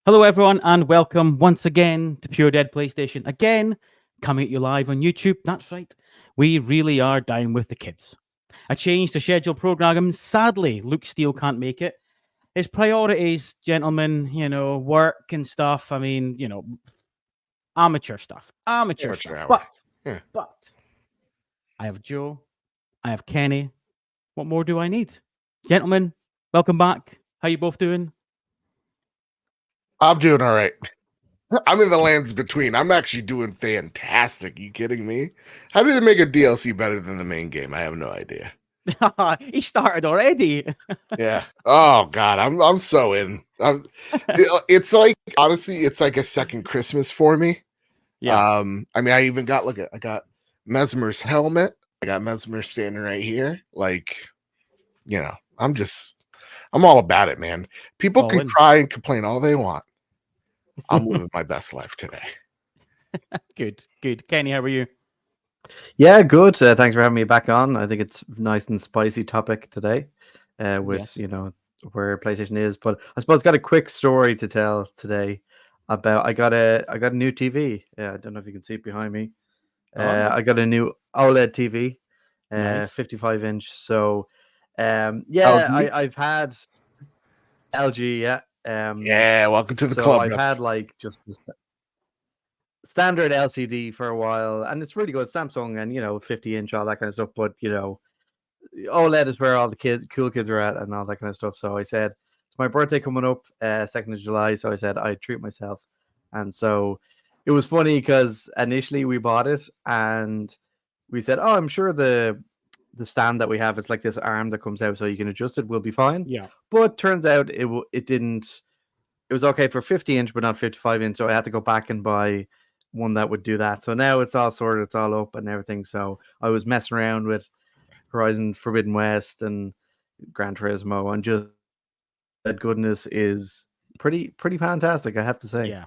Hello, everyone, and welcome once again to Pure Dead PlayStation. Again, coming at you live on YouTube. That's right, we really are down with the kids. A change to schedule program. Sadly, Luke Steele can't make it. His priorities, gentlemen, work and stuff. I mean, amateur stuff. Amateur stuff. Hour. But I have Joe. I have Kenny. What more do I need? Gentlemen, welcome back. How you both doing? I'm doing all right. I'm in the lands between. I'm actually doing fantastic. You kidding me? How did they make a DLC better than the main game? I have no idea. He started already. Yeah. Oh God, I'm so in. It's like, honestly, it's like a second Christmas for me. Yeah. I mean, I even got I got Mesmer's helmet. I got Mesmer standing right here. Like, I'm all about it, man. People All can in. cry and complain all they want. I'm living my best life today. Good. Kenny, how are you? Yeah, good. Thanks for having me back on. I think it's nice and spicy topic today, with where PlayStation is. But I suppose got a quick story to tell today about. I got a new TV. Yeah, I don't know if you can see it behind me. Nice. I got a new OLED TV, Nice. 55-inch. So, LG? I've had LG. Yeah. Yeah, welcome to the club. I've had like just standard LCD for a while, and it's really good. Samsung and 50-inch, all that kind of stuff. But OLED is where all the cool kids are at, and all that kind of stuff. So I said it's my birthday coming up, 2nd of July. So I said I'd treat myself, and so it was funny because initially we bought it, and we said, "Oh, I'm sure the stand that we have is like this arm that comes out, so you can adjust it. We'll be fine." Yeah. But turns out it didn't. It was okay for 50-inch, but not 55-inch. So I had to go back and buy one that would do that. So now it's all sorted, it's all up and everything. So I was messing around with Horizon Forbidden West and Gran Turismo, and just that goodness is pretty fantastic, I have to say. Yeah.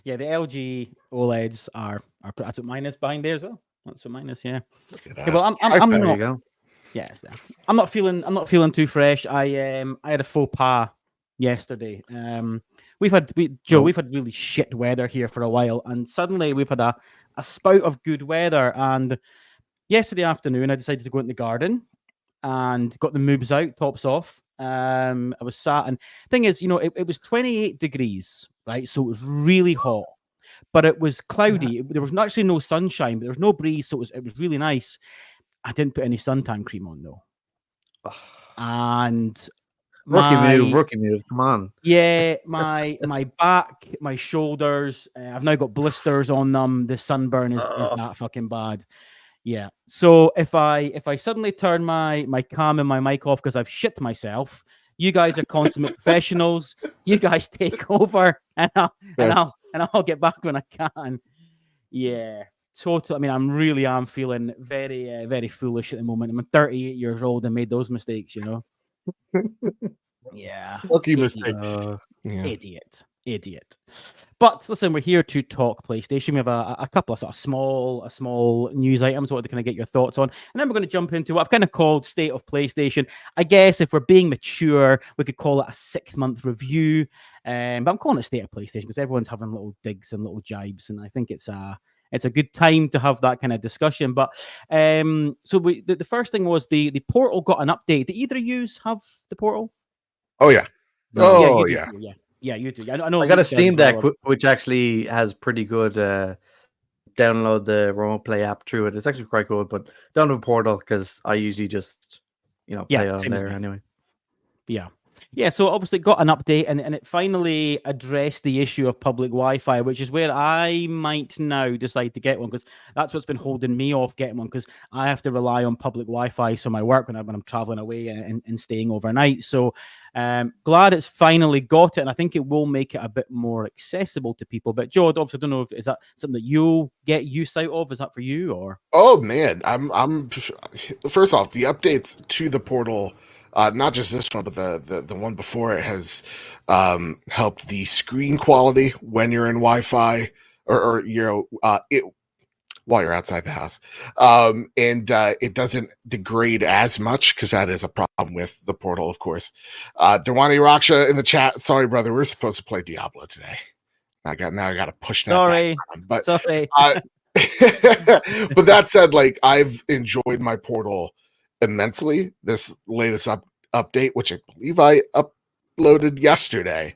The LG OLEDs are that's what mine is behind there as well. That's what mine is. Yeah. Okay, well, I'm There not. you go. Yes, I'm not feeling too fresh. I had a faux pas yesterday. We've had really shit weather here for a while, and suddenly we've had a spout of good weather. And yesterday afternoon, I decided to go in the garden and got the moobs out, tops off. I was sat, and thing is, it was 28 degrees, right? So it was really hot, but it was cloudy. Yeah. There was actually no sunshine, but there was no breeze, so it was really nice. I didn't put any suntan cream on though, and Rookie move. Come on. Yeah, my back, my shoulders, I've now got blisters on them. The sunburn is that fucking bad. Yeah. So if I suddenly turn my cam and my mic off because I've shit myself, you guys are consummate professionals. You guys take over, and I'll get back when I can. Yeah. Total. I mean, I'm feeling very very foolish at the moment. I'm 38 years old and made those mistakes. Yeah. Lucky mistake. Idiot. But listen, we're here to talk PlayStation. We have a couple of sort of small news items I want to kind of get your thoughts on. And then we're going to jump into what I've kind of called State of PlayStation. I guess if we're being mature, we could call it a 6-month review. But I'm calling it State of PlayStation because everyone's having little digs and little jibes. And I think it's a good time to have that kind of discussion. But so the first thing was the Portal got an update. Do either of you have the Portal? Oh yeah. Oh yeah. Yeah, you do. I know. I got a Steam Deck, which actually has pretty good. Download the remote play app through it. It's actually quite good, but don't have a Portal because I usually just play it on there anyway. Yeah. So obviously got an update, and it finally addressed the issue of public Wi-Fi, which is where I might now decide to get one because that's what's been holding me off getting one because I have to rely on public Wi-Fi so my work when I'm traveling away and staying overnight. So glad it's finally got it, and I think it will make it a bit more accessible to people. But Joe, obviously, I don't know if is that something that you'll get use out of. Is that for you or? Oh man, I'm first off, the updates to the Portal, not just this one, but the one before it has helped the screen quality when you're in Wi-Fi, or while you're outside the house. And it doesn't degrade as much because that is a problem with the portal, of course. Dewani Raksha in the chat. Sorry, brother. We're supposed to play Diablo today. I got to push that. Sorry. But Sorry. but that said, like, I've enjoyed my portal immensely. This latest update, which I believe I uploaded yesterday,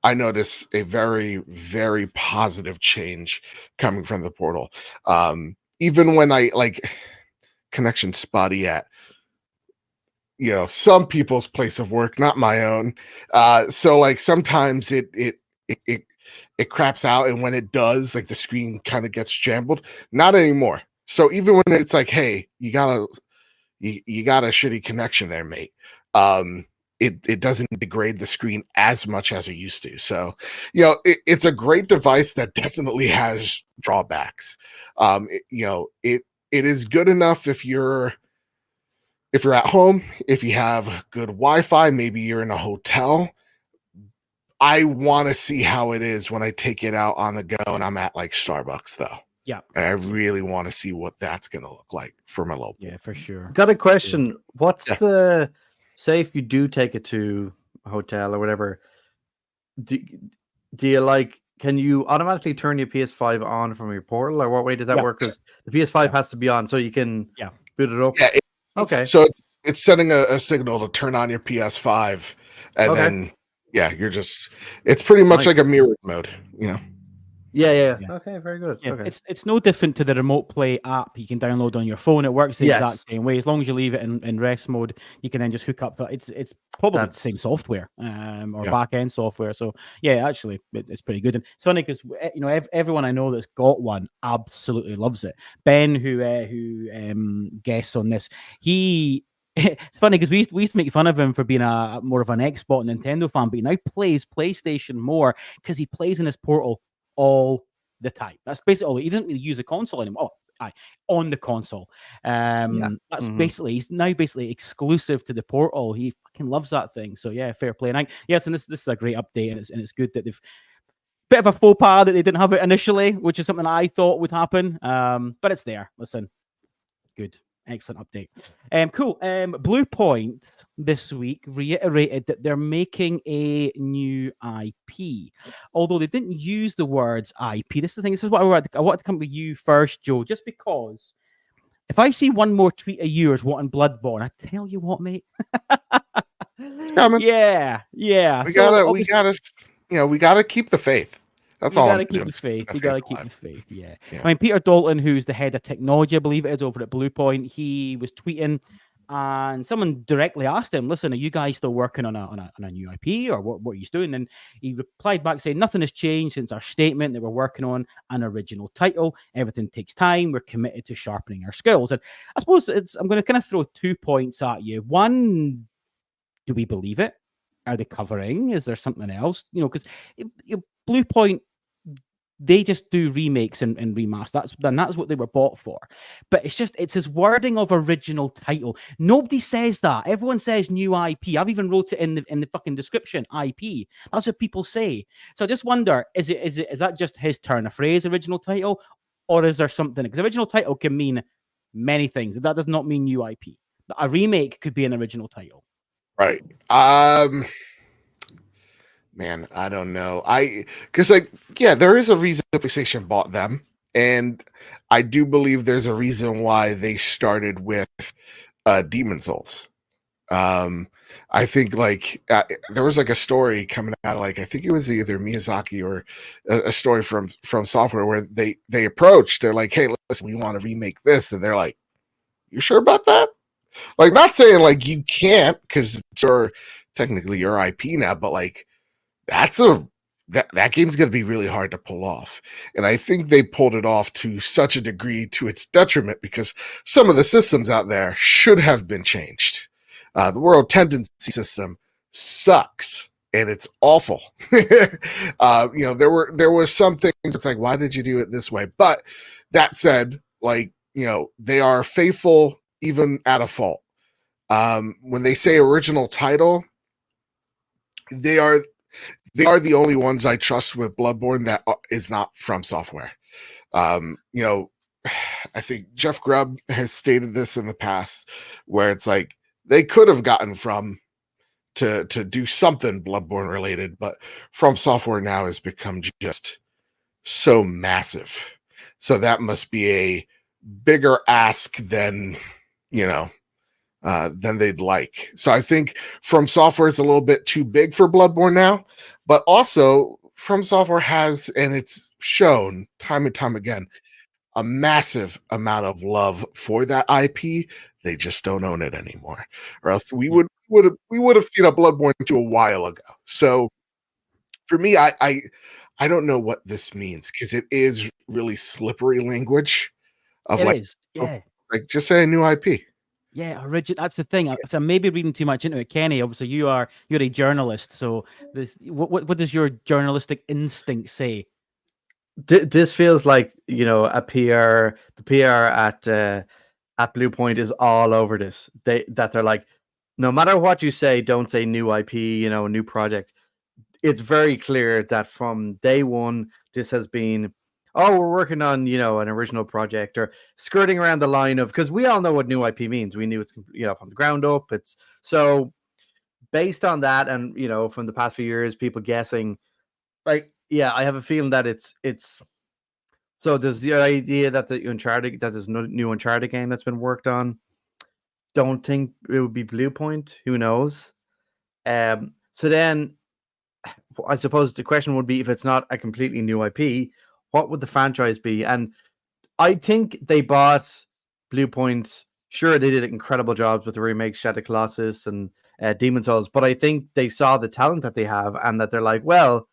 I noticed a very, very positive change coming from the portal. Even when I like connection spotty at some people's place of work, not my own. So like sometimes it craps out, and when it does, like the screen kind of gets jumbled. Not anymore. So even when it's like, hey, you got a shitty connection there, mate. It doesn't degrade the screen as much as it used to. So, it's a great device that definitely has drawbacks. It is good enough if you're at home, if you have good Wi-Fi, maybe you're in a hotel. I want to see how it is when I take it out on the go and I'm at like Starbucks, though. Yeah. I really want to see what that's going to look like for my local. Yeah, for sure. Got a question. What's the, say if you do take it to a hotel or whatever, do you can you automatically turn your PS5 on from your portal, or what way does that work? Because the PS5 has to be on so you can boot it up. Yeah. Okay. So it's sending a signal to turn on your PS5, and then it's pretty much like a mirror mode, Yeah. Okay, very good. Yeah, okay. it's no different to the Remote Play app you can download on your phone. It works the exact same way. As long as you leave it in rest mode, you can then just hook up. It's probably the same software or back end software. So yeah, actually, it's pretty good. And it's funny because everyone I know that's got one absolutely loves it. Ben, who guests on this, it's funny because we used to make fun of him for being more of an Xbox Nintendo fan, but he now plays PlayStation more because he plays in his portal all the time. That's basically all. He doesn't really use a console anymore. On the console. That's basically, he's now basically exclusive to the portal. He fucking loves that thing. So yeah, fair play. And so this is a great update, and it's good that they've bit of a faux pas that they didn't have it initially, which is something I thought would happen. But it's there. Listen, good. Excellent update. Cool. Blue Point this week reiterated that they're making a new IP, although they didn't use the words IP. This is the thing. This is what I wanted to come with you first, Joe, just because if I see one more tweet of yours wanting Bloodborne, I tell you what, mate. It's coming. Yeah. We gotta keep the faith. That's all. We gotta keep the faith. We gotta keep the faith. Yeah. I mean, Peter Dalton, who's the head of technology, I believe it is, over at Blue Point, he was tweeting, and someone directly asked him, "Listen, are you guys still working on a new IP, or what are you doing?" And he replied back saying, "Nothing has changed since our statement that we're working on an original title. Everything takes time. We're committed to sharpening our skills." And I suppose I'm going to kind of throw 2 points at you. One, do we believe it? Are they covering? Is there something else? Because Blue Point, they just do remakes and remasters. That's what they were bought for. But it's his wording of original title. Nobody says that. Everyone says new IP. I've even wrote it in the fucking description. IP. That's what people say. So I just wonder, is that just his turn of phrase, original title, or is there something? Because original title can mean many things. That does not mean new IP. A remake could be an original title. Right. Man, I don't know. Because there is a reason PlayStation bought them, and I do believe there's a reason why they started with Demon Souls. I think there was a story coming out of I think it was either Miyazaki or a story from Software where they approached. They're like, "Hey, listen, we want to remake this," and they're like, "You sure about that?" Not saying you can't because it's technically your IP now, but that game's going to be really hard to pull off. And I think they pulled it off to such a degree to its detriment because some of the systems out there should have been changed. The World Tendency system sucks and it's awful. There was some things it's why did you do it this way? But that said, they are faithful even at a fault. When they say original title, they are the only ones I trust with Bloodborne that is not from Software. You know, I think Jeff Grubb has stated this in the past, where it's like they could have gotten to do something Bloodborne related, but From Software now has become just so massive. So that must be a bigger ask than, you know, than they'd like. So I think From Software is a little bit too big for Bloodborne now, but also From Software has, and it's shown time and time again, a massive amount of love for that IP. They just don't own it anymore, or else we would have seen a Bloodborne 2 a while ago. So for me, I don't know what this means, because it is really slippery language of It like, is. Yeah. like just say a new IP. Yeah, original. That's the thing. So I'm maybe reading too much into it, Kenny. Obviously, you're a journalist. So what does your journalistic instinct say? This feels like, you know, the PR at Blue Point is all over this. They're like, no matter what you say, don't say new IP, you know, new project. It's very clear that from day one, this has been, oh, we're working on, you know, an original project, or skirting around the line of, because we all know what new IP means. We knew it's, you know, from the ground up. It's so based on that, and you know, from the past few years, people guessing, like, yeah, I have a feeling that it's. So there's the idea that there's no new Uncharted game that's been worked on. Don't think it would be Blue Point. Who knows? So then I suppose the question would be, if it's not a completely new IP, what would the franchise be? And I think they bought Blue Point. Sure, they did incredible jobs with the remakes, Shadow Colossus and Demon Souls, but I think they saw the talent that they have, and that they're like, well,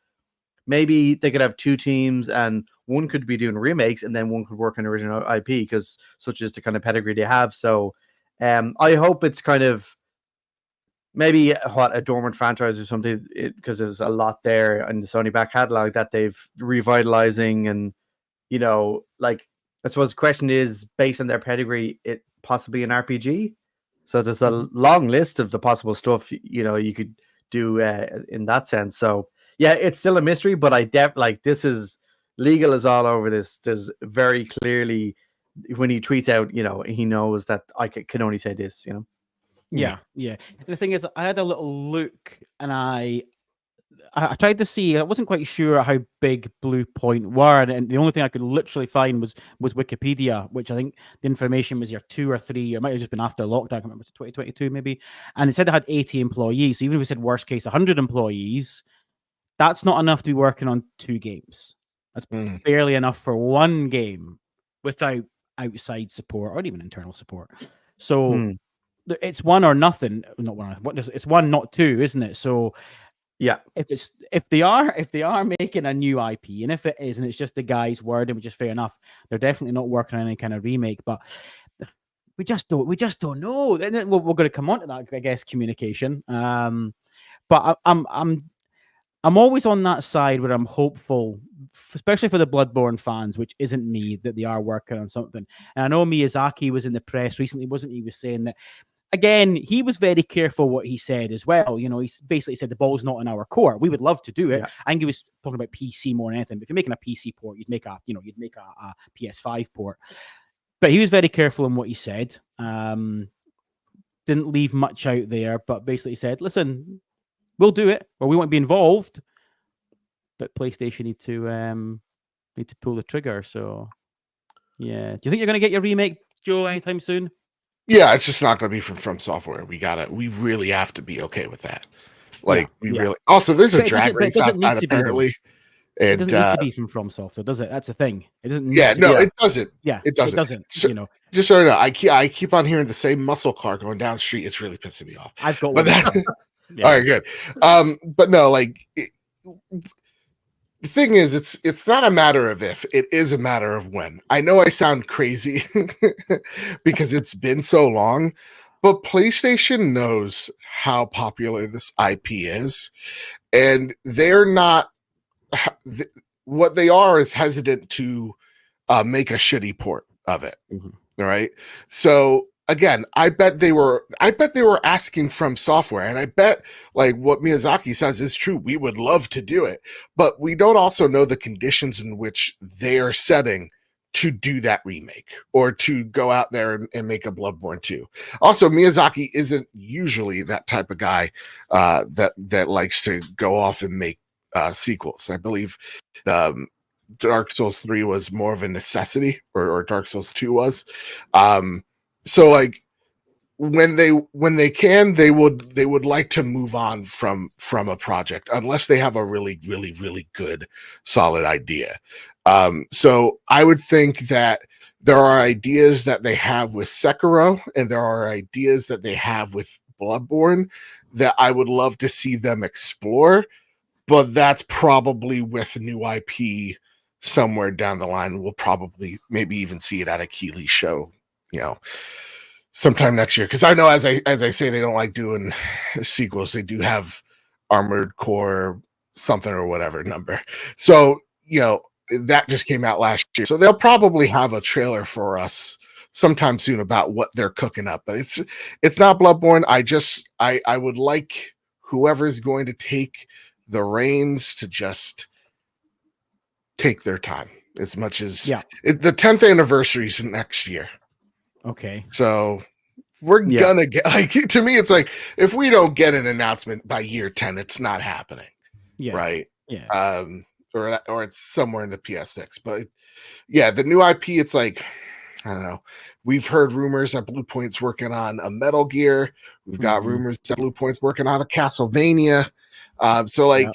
maybe they could have two teams, and one could be doing remakes, and then one could work on original IP, because such is the kind of pedigree they have. So I hope it's kind of maybe a dormant franchise or something, because there's a lot there in the Sony back catalog that they've revitalizing. And, you know, like, I suppose the question is, based on their pedigree, it possibly an RPG. So there's a long list of the possible stuff, you know, you could do in that sense. So yeah, it's still a mystery, but like, this is legal is all over this. There's very clearly, when he tweets out, you know, he knows that I can only say this, you know. Yeah. And the thing is, I had a little look, and I tried to see. I wasn't quite sure how big Blue Point were, and the only thing I could literally find was Wikipedia, which I think the information was 2 or 3. It might have just been after lockdown. I can't remember, 2022 maybe. And it said they had 80 employees. So even if we said worst case 100 employees, that's not enough to be working on 2 games. That's barely enough for 1 game without outside support or even internal support. So it's 1 or nothing. Not 1. It's 1, not 2, isn't it? So yeah, if they are making a new IP, and if it is, and it's just the guy's word, which is fair enough, they're definitely not working on any kind of remake. But we just don't know. And we're going to come on to that, I guess, communication. But I'm always on that side where I'm hopeful, especially for the Bloodborne fans, which isn't me, that they are working on something. And I know Miyazaki was in the press recently, wasn't he? He was saying that, again, he was very careful what he said as well. You know, he basically said the ball's not in our core. We would love to do it. Yeah. I think he was talking about PC more than anything. But if you're making a PC port, you'd make a PS5 port. But he was very careful in what he said. Didn't leave much out there, but basically said, listen, we'll do it, or we won't be involved. But PlayStation need to pull the trigger. So, yeah. Do you think you're going to get your remake, Joe, anytime soon? Yeah, it's just not going to be from Software. We really have to be okay with that. Like, really. Also, there's a drag race outside, apparently. It doesn't need to be from Software, does it? That's the thing. It doesn't. It doesn't. Yeah, it doesn't. It doesn't. So, you know, just so you know, I keep on hearing the same muscle car going down the street. It's really pissing me off. I've got one. Yeah. All right, good. But no, like, the thing is, it's not a matter of if, it is a matter of when. I know I sound crazy because it's been so long, but PlayStation knows how popular this IP is, and they're not. What they are is hesitant to make a shitty port of it. All right, so again, I bet they were asking from software, and I bet like what Miyazaki says is true. We would love to do it, but we don't also know the conditions in which they are setting to do that remake or to go out there and make a Bloodborne 2. Also, Miyazaki isn't usually that type of guy that likes to go off and make sequels. I believe Dark Souls 3 was more of a necessity, or Dark Souls 2 was. So like when they can, they would like to move on from a project unless they have a really, really, really good solid idea. So I would think that there are ideas that they have with Sekiro, and there are ideas that they have with Bloodborne that I would love to see them explore, but that's probably with new IP somewhere down the line. We'll probably maybe even see it at a Keighley show, sometime next year. Because I know, as I say, they don't like doing sequels. They do have Armored Core something or whatever number. So that just came out last year. So they'll probably have a trailer for us sometime soon about what they're cooking up. But it's not Bloodborne. I would like whoever's going to take the reins to just take their time as much as the 10th anniversary is next year. Okay. So we're gonna get, like, to me, it's like, if we don't get an announcement by year 10, it's not happening. Yeah. Right. Yeah. Or it's somewhere in the PS6. But yeah, the new IP, it's like, I don't know. We've heard rumors that Blue Point's working on a Metal Gear. We've got rumors that Blue Point's working on a Castlevania. So like,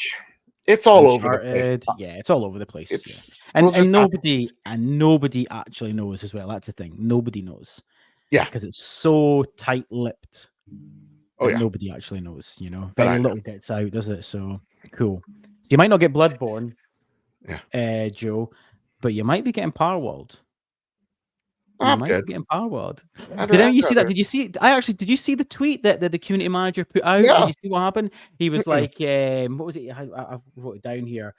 it's all over the place. Yeah, it's all over the place. And nobody actually knows as well. That's the thing. Nobody knows. Yeah, because it's so tight-lipped. Nobody actually knows. Very little gets out, does it? So cool. You might not get Bloodborne, Joe, but you might be getting Powerworld. You might be getting Powerworld. Did you see that? Did you see? Did you see the tweet that the community manager put out? Yeah. Did you see what happened? He was like, what was it? I wrote it down here.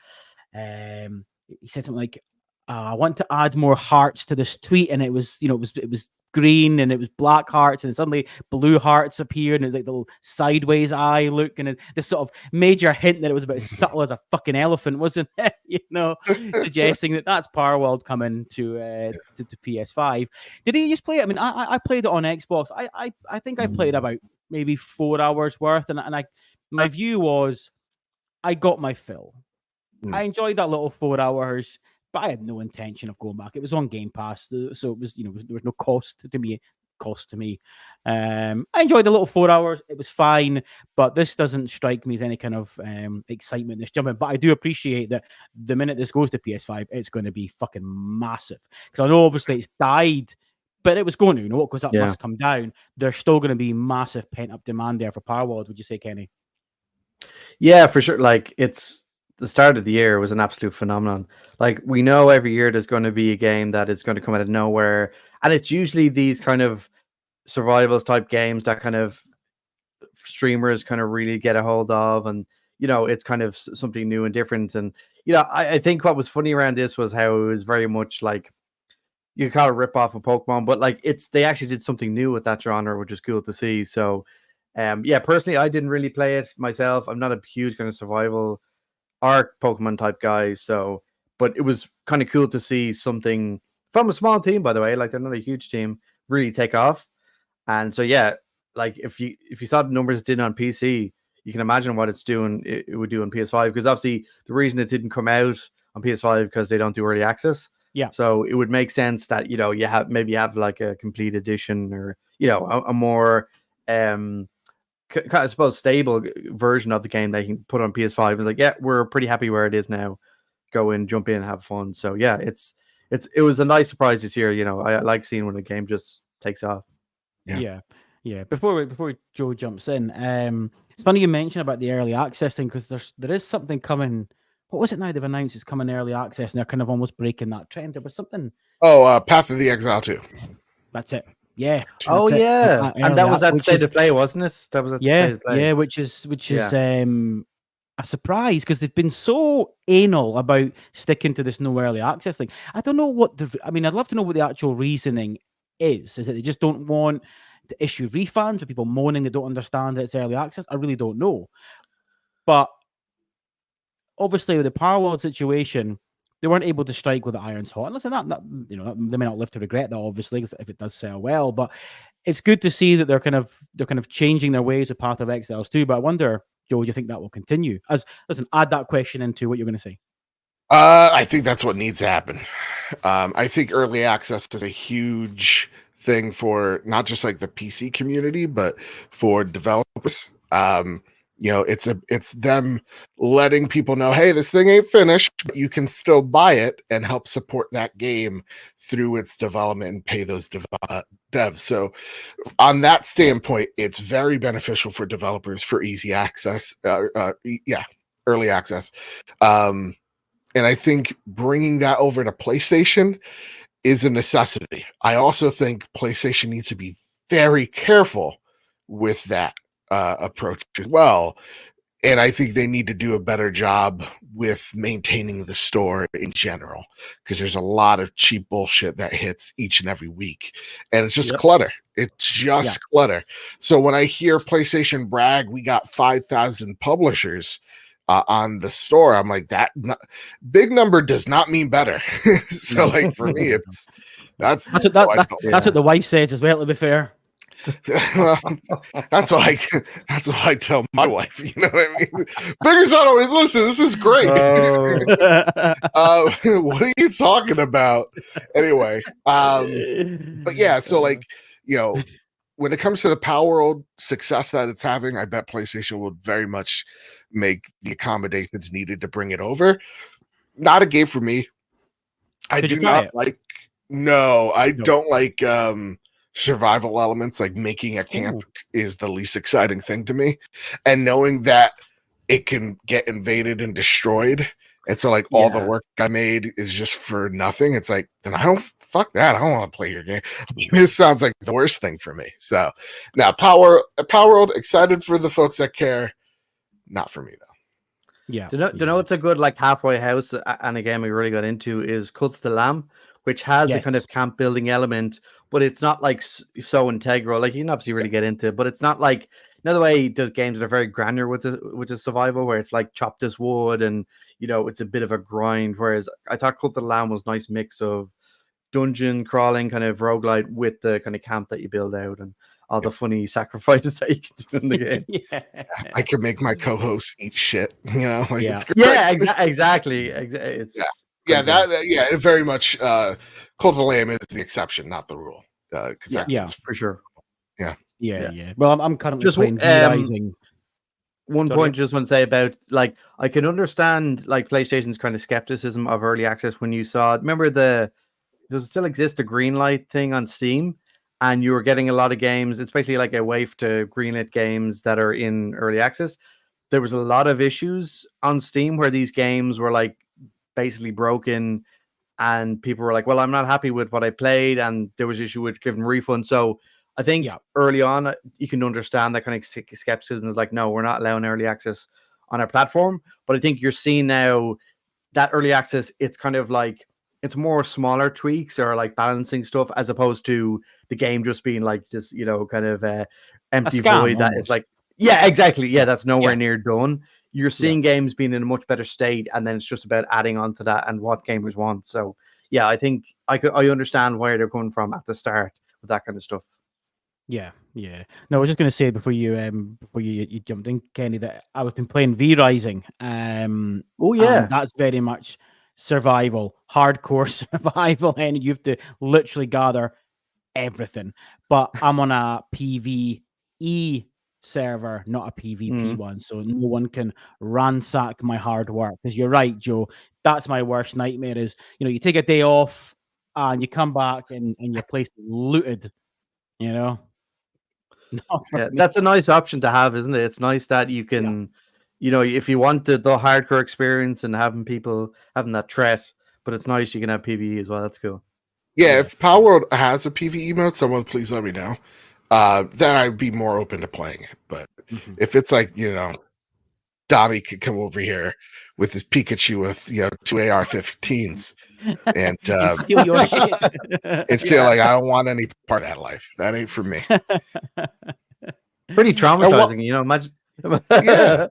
He said something like, "I want to add more hearts to this tweet," and it was, it was green and it was black hearts, and suddenly blue hearts appeared, and it was like the little sideways eye look, and this sort of major hint that it was about as subtle as a fucking elephant, wasn't it? Suggesting that that's Powerworld coming to PS5. Did he just play it? I mean, I played it on Xbox. I think I played about maybe 4 hours worth, and my view was I got my fill. I enjoyed that little 4 hours, but I had no intention of going back. It was on Game Pass, so it was, there was no cost to me. I enjoyed the little 4 hours. It was fine, but this doesn't strike me as any kind of excitement, this jumping. But I do appreciate that the minute this goes to PS5, it's going to be fucking massive. Because I know obviously it's died, but it was going to, what goes up must come down. There's still going to be massive pent-up demand there for Powerworld, would you say, Kenny? Yeah, for sure. Like, it's the start of the year was an absolute phenomenon. Like, we know every year there's going to be a game that is going to come out of nowhere, and it's usually these kind of survivals type games that kind of streamers kind of really get a hold of, and it's kind of something new and different. And I think what was funny around this was how it was very much like, you call it rip off of Pokemon, but like they actually did something new with that genre, which is cool to see. So personally, I didn't really play it myself. I'm not a huge kind of survival or Pokemon type guy, but it was kind of cool to see something from a small team, by the way, like they're not a huge team, really take off. And so like if you saw the numbers it did on PC, you can imagine what it would do on PS5, because obviously the reason it didn't come out on PS5 because they don't do early access. Yeah. So it would make sense that you have like a complete edition, or a more I suppose stable version of the game they can put on PS5. It's like, we're pretty happy where it is now. Go in, jump in, have fun. So it was a nice surprise this year. I like seeing when the game just takes off. Yeah. Before Joe jumps in, it's funny you mentioned about the early access thing, because there is something coming. What was it now? They've announced it's coming early access, and they're kind of almost breaking that trend. There was something. Path of the Exile 2. That's it. Yeah. Oh yeah, and that was at State of Play, wasn't it? That was at State of Play. Yeah, which is a surprise, because they've been so anal about sticking to this no early access thing. I don't know what I'd love to know what the actual reasoning is. Is it they just don't want to issue refunds with people moaning they don't understand that it's early access? I really don't know. But obviously, with the Powerworld situation, they weren't able to strike with the iron's hot. And listen, that they may not live to regret that, obviously, if it does sell well. But it's good to see that they're kind of changing their ways with Path of Exiles too. But I wonder, Joe, do you think that will continue? Listen, add that question into what you're going to say. I think that's what needs to happen. I think early access is a huge thing for not just like the PC community, but for developers. It's them letting people know, hey, this thing ain't finished, but you can still buy it and help support that game through its development and pay those devs. So on that standpoint, it's very beneficial for developers for easy access. Early access. And I think bringing that over to PlayStation is a necessity. I also think PlayStation needs to be very careful with that approach as well. And I think they need to do a better job with maintaining the store in general, because there's a lot of cheap bullshit that hits each and every week. And it's just clutter. It's just clutter. So when I hear PlayStation brag, we got 5,000 publishers on the store, I'm like, big number does not mean better. So like for me, that's what the wife says as well, to be fair. Well, that's what I tell my wife. You know what I mean? Bigger's not always listen. This is great. What are you talking about? Anyway, but yeah. So like, when it comes to the Powerworld success that it's having, I bet PlayStation will very much make the accommodations needed to bring it over. Not a game for me. I do not like. No, I don't like survival elements. Like making a camp is the least exciting thing to me, and knowing that it can get invaded and destroyed, and so like all the work I made is just for nothing. It's like, then I don't fuck that. I don't want to play your game. This sounds like the worst thing for me. So now Powerworld, excited for the folks that care. Not for me though. Yeah. Do you know what's a good like halfway house and a game we really got into is Cult of the Lamb, which has a kind of camp building element, but it's not like so integral. Like you can obviously really get into it, but it's not like another way he does games that are very granular with the survival, where it's like chop this wood and it's a bit of a grind. Whereas I thought Cult of the Lamb was a nice mix of dungeon crawling kind of roguelite with the kind of camp that you build out and all the funny sacrifices that you can do in the game. I can make my co-host eat shit. It's great. Exactly. It's it very much. Cult of the Lamb is the exception, not the rule. For sure. Yeah. Well, I'm currently just playing Rising. One point I just want to say about like I can understand like PlayStation's kind of skepticism of early access when you saw. Remember does it still exist a green light thing on Steam? And you were getting a lot of games. It's basically like a wave to greenlit games that are in early access. There was a lot of issues on Steam where these games were like basically broken, and people were like, "Well, I'm not happy with what I played," and there was issue with giving refunds. So I think early on you can understand that kind of skepticism is like, "No, we're not allowing early access on our platform." But I think you're seeing now that early access, it's kind of like it's more smaller tweaks or like balancing stuff as opposed to the game just being like this, kind of empty void that is like, exactly. Yeah, that's nowhere near done. You're seeing games being in a much better state, and then it's just about adding on to that and what gamers want. So yeah, I think I understand where they're coming from at the start with that kind of stuff. Yeah. No, I was just going to say before you jumped in, Kenny, that I've been playing V Rising. And that's very much survival, hardcore survival, and you have to literally gather everything. But I'm on a PvE server, not a PvP one, so no one can ransack my hard work. Because you're right, Joe, that's my worst nightmare is, you take a day off and you come back and your place is looted, That's a nice option to have, isn't it? It's nice that you can if you wanted the hardcore experience and having that threat, but it's nice you can have PvE as well. That's cool. Yeah, if Powerworld has a PvE mode, someone please let me know. Then I'd be more open to playing it. But if it's like, Donnie could come over here with his Pikachu with 2 AR-15s and steal your shit. and say like, I don't want any part of that life. That ain't for me. Pretty traumatizing, imagine. Yeah.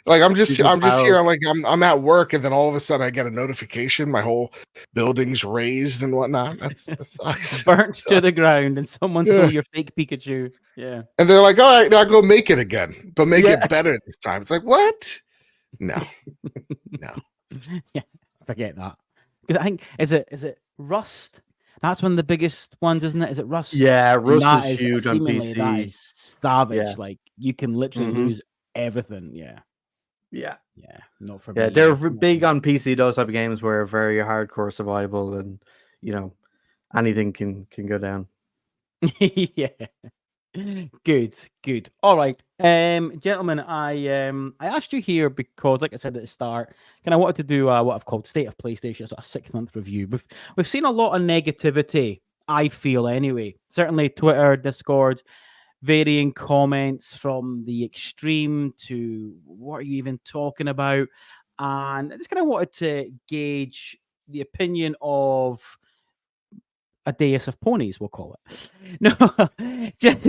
Like I'm just People's here. pals. I'm at work, and then all of a sudden I get a notification. My whole building's raised and whatnot. That sucks. Burnt to the ground, and someone Yeah. stole your fake Pikachu. Yeah. And they're like, all right, now go make it again, but make it better this time. It's like, what? No. Yeah, forget that. Because I think is it Rust? That's one of the biggest ones, isn't it? Is it Rust? Yeah, And Rust that is huge on seemingly that PC. is savage. Yeah. Like you can literally Mhm. lose everything. Yeah, Yeah. not for Yeah, me. they're big on PC. Those type of games where very hardcore survival and anything can go down. Yeah. Good. All right. Gentlemen, I asked you here because, like I said at the start, I wanted to do what I've called State of PlayStation, sort of 6-month review. We've seen a lot of negativity, I feel anyway. Certainly Twitter, Discord, varying comments from the extreme to what are you even talking about? And I just kind of wanted to gauge the opinion of a dais of ponies, we'll call it. No, just,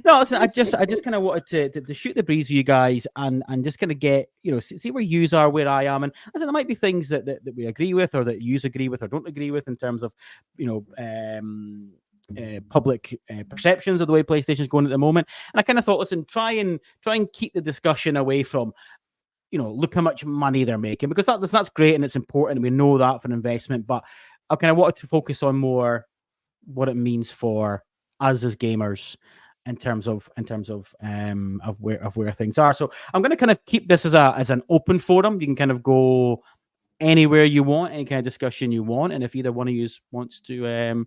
no. Listen, I just kind of wanted to shoot the breeze with you guys and just kind of get see where yous are, where I am, and I think there might be things that we agree with, or that yous agree with, or don't agree with in terms of public perceptions of the way PlayStation's going at the moment. And I kind of thought, listen, try and keep the discussion away from look how much money they're making, because that's great and it's important and we know that for an investment, but I kind of wanted to focus on more what it means for us as gamers in terms of where things are. So I'm going to kind of keep this as an open forum. You can kind of go anywhere you want, any kind of discussion you want, and if either one of you wants to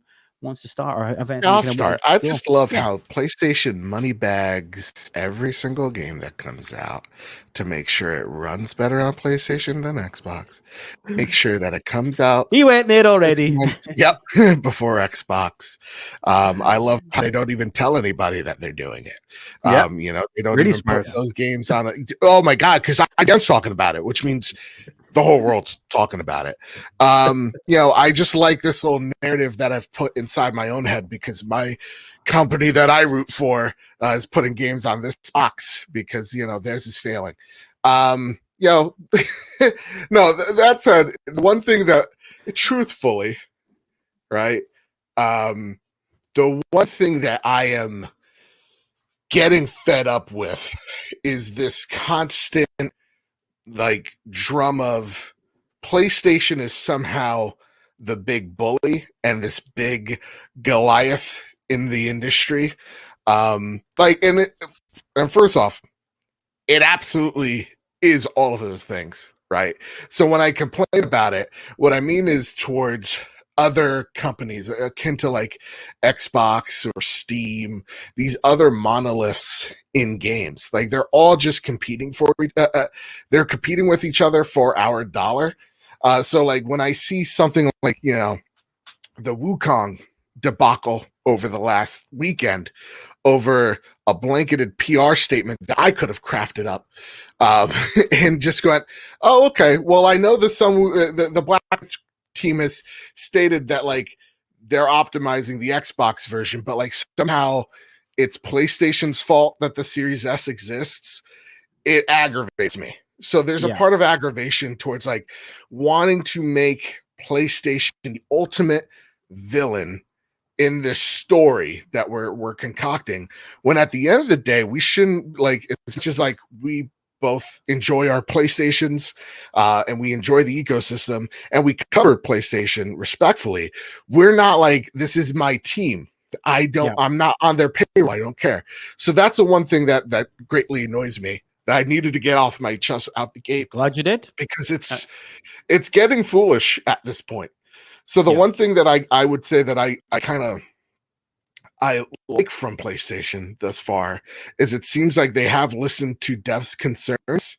start or event, I'll start. I just love how PlayStation money bags every single game that comes out to make sure it runs better on PlayStation than Xbox. Make sure that it comes out. He went there already. Yep, before Xbox. I love how they don't even tell anybody that they're doing it. They don't Really even smart. put those games on it. Oh my god, because I'm talking about it, which means the whole world's talking about it. I just like this little narrative that I've put inside my own head because my company that I root for is putting games on this box because theirs is failing. No, that said, one thing that truthfully, right? The one thing that I am getting fed up with is this constant drum of PlayStation is somehow the big bully and this big Goliath in the industry. And first off, it absolutely is all of those things, right? So when I complain about it, what I mean is towards other companies akin to like Xbox or Steam, these other monoliths in games. Like they're all just competing they're competing with each other for our dollar. So like when I see something like the Wukong debacle over the last weekend over a blanketed PR statement that I could have crafted up, and just went, oh, okay, well, I know the Black team has stated that like they're optimizing the Xbox version, but like somehow it's PlayStation's fault that the Series S exists. It aggravates me. So there's a part of aggravation towards like wanting to make PlayStation the ultimate villain in this story that we're concocting, when at the end of the day we shouldn't, like, it's just like we both enjoy our PlayStations and we enjoy the ecosystem and we cover PlayStation respectfully. We're not like, this is my team, I'm not on their payroll, I don't care. So that's the one thing that greatly annoys me, that I needed to get off my chest out the gate. Glad you did, because it's getting foolish at this point. So the one thing that I would say that I like from PlayStation thus far is it seems like they have listened to devs' concerns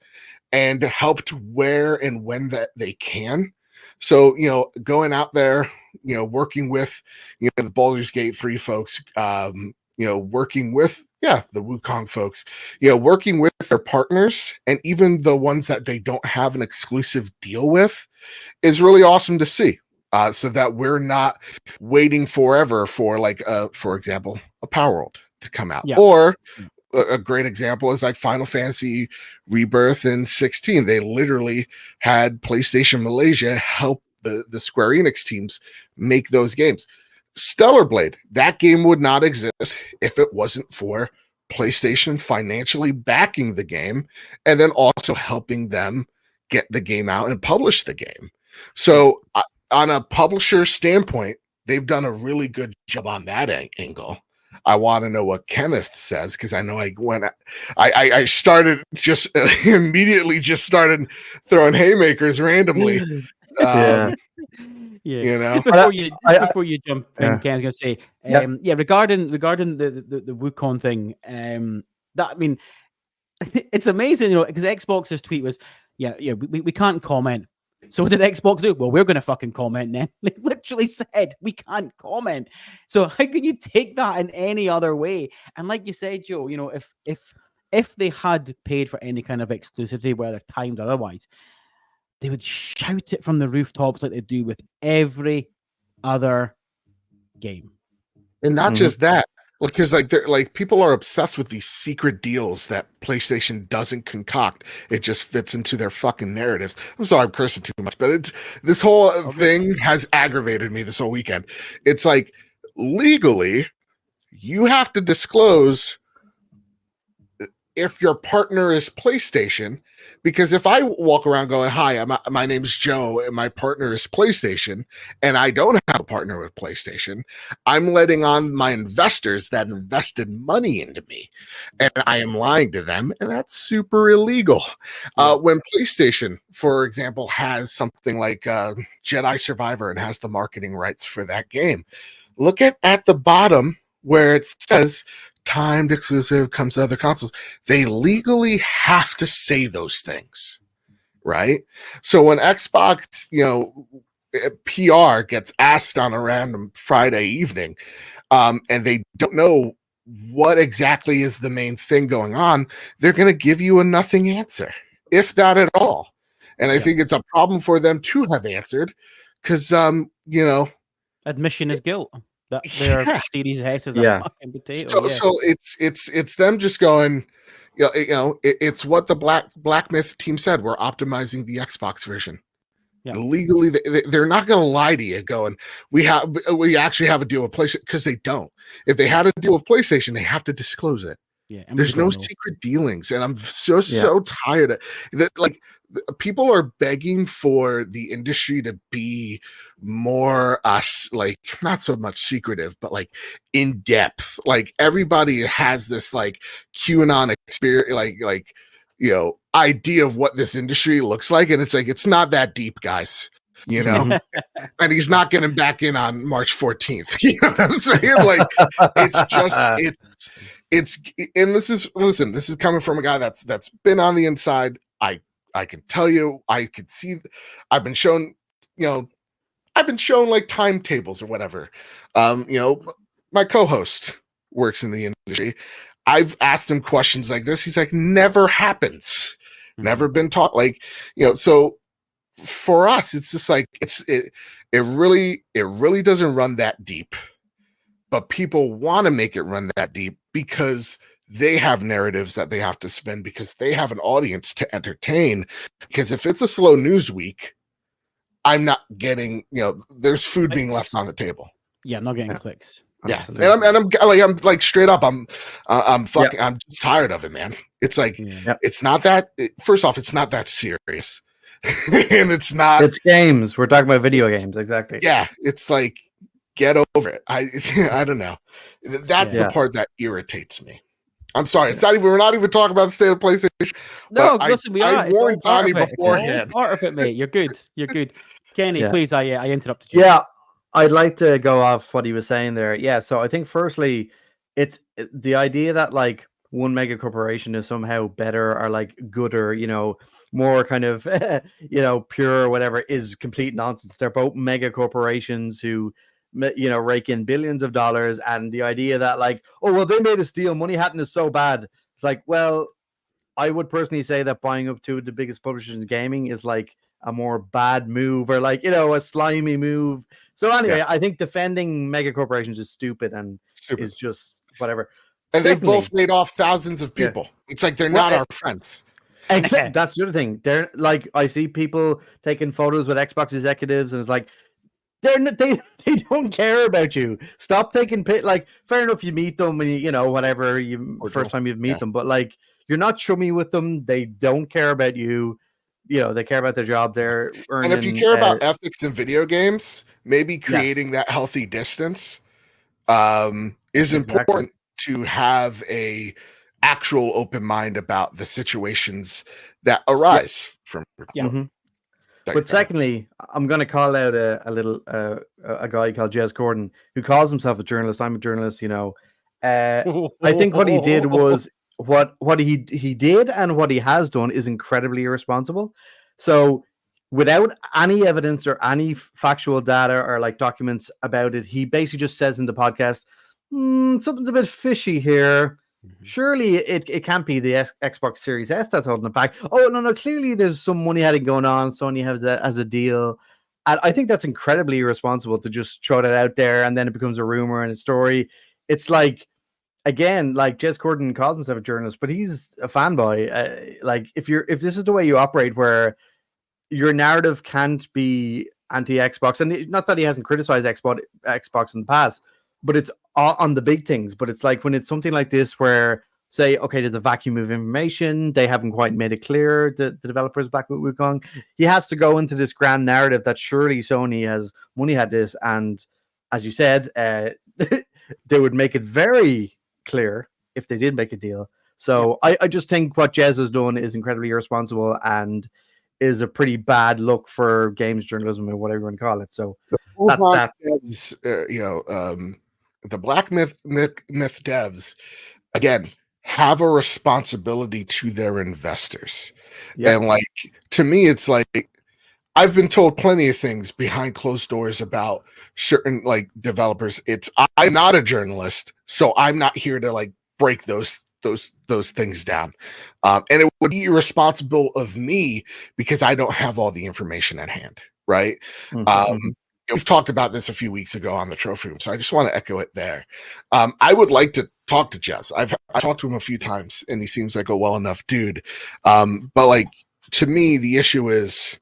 and helped where and when that they can. So, going out there, working with, the Baldur's Gate 3 folks, working with Yeah, the Wukong folks, working with their partners and even the ones that they don't have an exclusive deal with is really awesome to see. So that we're not waiting forever for, like, for example, a Power World to come out. Yeah. Or a great example is like Final Fantasy Rebirth in 16. They literally had PlayStation Malaysia help the Square Enix teams make those games. Stellar Blade, that game would not exist if it wasn't for PlayStation financially backing the game and then also helping them get the game out and publish the game. So on a publisher standpoint, they've done a really good job on that angle. I want to know what Kenneth says, because I know I started just immediately just started throwing haymakers randomly. Yeah. Just before you jump in, Ken's gonna say, regarding the Wukong thing, that, I mean, it's amazing, because Xbox's tweet was, we can't comment. So what did Xbox do? Well, we're going to fucking comment then. They literally said, we can't comment. So how can you take that in any other way? And like you said, Joe, if they had paid for any kind of exclusivity, whether timed or otherwise, they would shout it from the rooftops like they do with every other game. And not just that, because people are obsessed with these secret deals that PlayStation doesn't concoct. It just fits into their fucking narratives. I'm sorry I'm cursing too much, but this whole thing has aggravated me this whole weekend. It's like, legally, you have to disclose if your partner is PlayStation, because if I walk around going, hi, my name's Joe and my partner is PlayStation, and I don't have a partner with PlayStation, I'm letting on my investors that invested money into me, and I am lying to them, and that's super illegal. When PlayStation, for example, has something like Jedi Survivor and has the marketing rights for that game, look at the bottom where it says timed exclusive comes to other consoles. They legally have to say those things, right? So when Xbox, PR gets asked on a random Friday evening, and they don't know what exactly is the main thing going on, they're going to give you a nothing answer, if that at all. And I think it's a problem for them to have answered, because, admission is guilt. That their Series X is a fucking potato. So it's them just going, it's what the Black Myth team said. We're optimizing the Xbox version. Yeah. Legally, they're not going to lie to you going, we actually have a deal with PlayStation, because they don't. If they had a deal with PlayStation, they have to disclose it. Yeah, there's no secret dealings, and I'm so tired of that. Like, people are begging for the industry to be more like, not so much secretive, but like in depth. Like, everybody has this like QAnon experience, like idea of what this industry looks like, and it's like, it's not that deep, guys. And he's not getting back in on March 14th. You know what I'm saying? Like, it's just and this is coming from a guy that's been on the inside. I can tell you, I could see, I've been shown like timetables or whatever. My co-host works in the industry. I've asked him questions like this. He's like, never happens. Never been taught. Like, so for us, it's just like, it really doesn't run that deep, but people want to make it run that deep because they have narratives that they have to spin, because they have an audience to entertain. Because if it's a slow news week, I'm not getting, there's food being left on the table. Yeah, I'm not getting clicks. Yeah, absolutely. and I'm like straight up, I'm just tired of it, man. It's like, it's not that. First off, it's not that serious, and it's not. It's games. We're talking about video games, exactly. Yeah, it's like, get over it. I don't know. That's the part that irritates me. I'm sorry. It's not even. We're not even talking about the state of PlayStation. No, listen, we are. I warned Donnie beforehand. Part of it, mate. You're good. You're good. Kenny, please. I interrupted you. Yeah, I'd like to go off what he was saying there. Yeah, so I think firstly, it's the idea that like one mega corporation is somehow better or like gooder, more kind of, pure or whatever, is complete nonsense. They're both mega corporations who rake in billions of dollars, and the idea that like, oh well, they made a steal, money hadn't is so bad. It's like, well, I would personally say that buying up two of the biggest publishers in gaming is like a more bad move, or like, a slimy move. So anyway, I think defending mega corporations is stupid and is just whatever. And they've both laid off thousands of people. It's like they're not our friends. Except that's the other thing. They're like, I see people taking photos with Xbox executives, and it's like, they don't care about you. Stop taking like, fair enough, you meet them and whatever, first time you meet them, but like, you're not chummy with them. They don't care about you. They care about their job. They're earning, and if you care about ethics in video games, maybe creating that healthy distance is important to have a actual open mind about the situations that arise from. But secondly, I'm going to call out a guy called Jez Corden, who calls himself a journalist. I'm a journalist, I think what he did was what he did and what he has done is incredibly irresponsible. So without any evidence or any factual data or like documents about it, he basically just says in the podcast, something's a bit fishy here. Surely it can't be the Xbox Series S that's holding it back. Oh, no, clearly there's some money heading going on. Sony has that as a deal. And I think that's incredibly irresponsible to just throw that out there and then it becomes a rumor and a story. It's like, again, like Jez Corden calls himself a journalist, but he's a fanboy. Like if this is the way you operate, where your narrative can't be anti-Xbox, and not that he hasn't criticized Xbox in the past, but it's on the big things. But it's like when it's something like this where, say, okay, there's a vacuum of information, they haven't quite made it clear, the developers back with Wukong, he has to go into this grand narrative that surely Sony has money had this, and as you said, they would make it very clear if they did make a deal. So I just think what Jez has done is incredibly irresponsible and is a pretty bad look for games journalism or whatever you want to call it. So that's that. Devs, the Black Myth devs, again, have a responsibility to their investors. And like, to me, it's like, I've been told plenty of things behind closed doors about certain like developers. I'm not a journalist, so I'm not here to like break those things down. And it would be irresponsible of me because I don't have all the information at hand, right? We've talked about this a few weeks ago on the trophy room, so I just want to echo it there. I would like to talk to Jez. I've talked to him a few times, and he seems like a well enough dude. But like, to me, the issue is,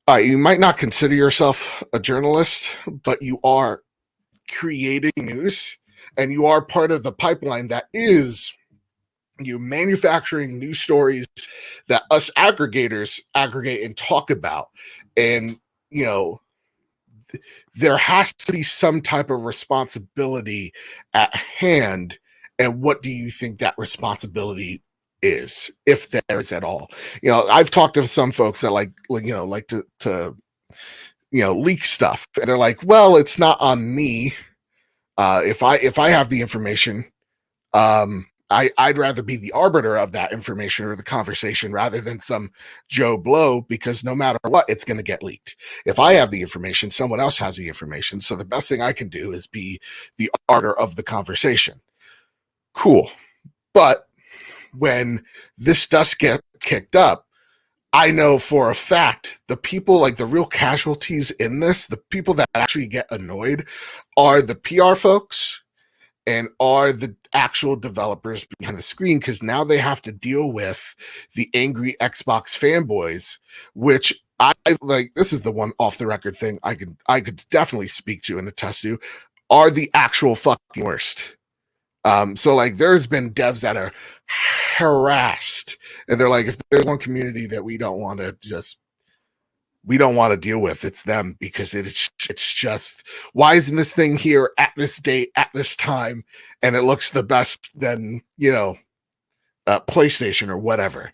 you might not consider yourself a journalist, but you are creating news, and you are part of the pipeline that is you manufacturing news stories that us aggregators aggregate and talk about. And, there has to be some type of responsibility at hand. And what do you think that responsibility is, if there is at all? I've talked to some folks that like to leak stuff, and they're like, well, it's not on me. If I have the information, I'd rather be the arbiter of that information or the conversation rather than some Joe Blow, because no matter what, it's going to get leaked. If I have the information, someone else has the information. So the best thing I can do is be the arbiter of the conversation. Cool. But when this does get kicked up, I know for a fact the people, like the real casualties in this, the people that actually get annoyed are the PR folks and are the actual developers behind the screen, because now they have to deal with the angry Xbox fanboys, which I like. This is the one off the record thing I could definitely speak to and attest to, are the actual fucking worst. So like, there's been devs that are harassed, and they're like, if there's one community that we don't want to deal with, it's them, because it's just, why isn't this thing here at this date at this time and it looks the best than PlayStation or whatever.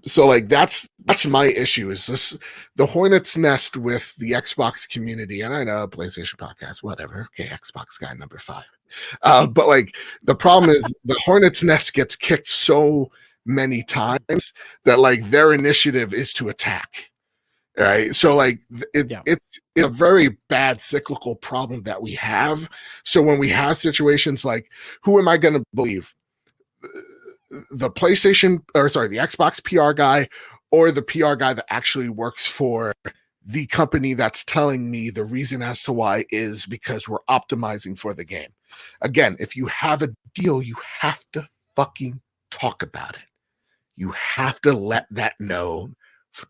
So like, that's my issue, is this the hornet's nest with the Xbox community. And I know PlayStation podcast, whatever, okay, Xbox guy number 5, but like, the problem is the hornet's nest gets kicked so many times that like their initiative is to attack. Right. So like it's Yeah. it's a very bad cyclical problem that we have. So when we have situations like, who am I going to believe? The Xbox PR guy, or the PR guy that actually works for the company that's telling me the reason as to why is because we're optimizing for the game. Again, if you have a deal, you have to fucking talk about it. You have to let that know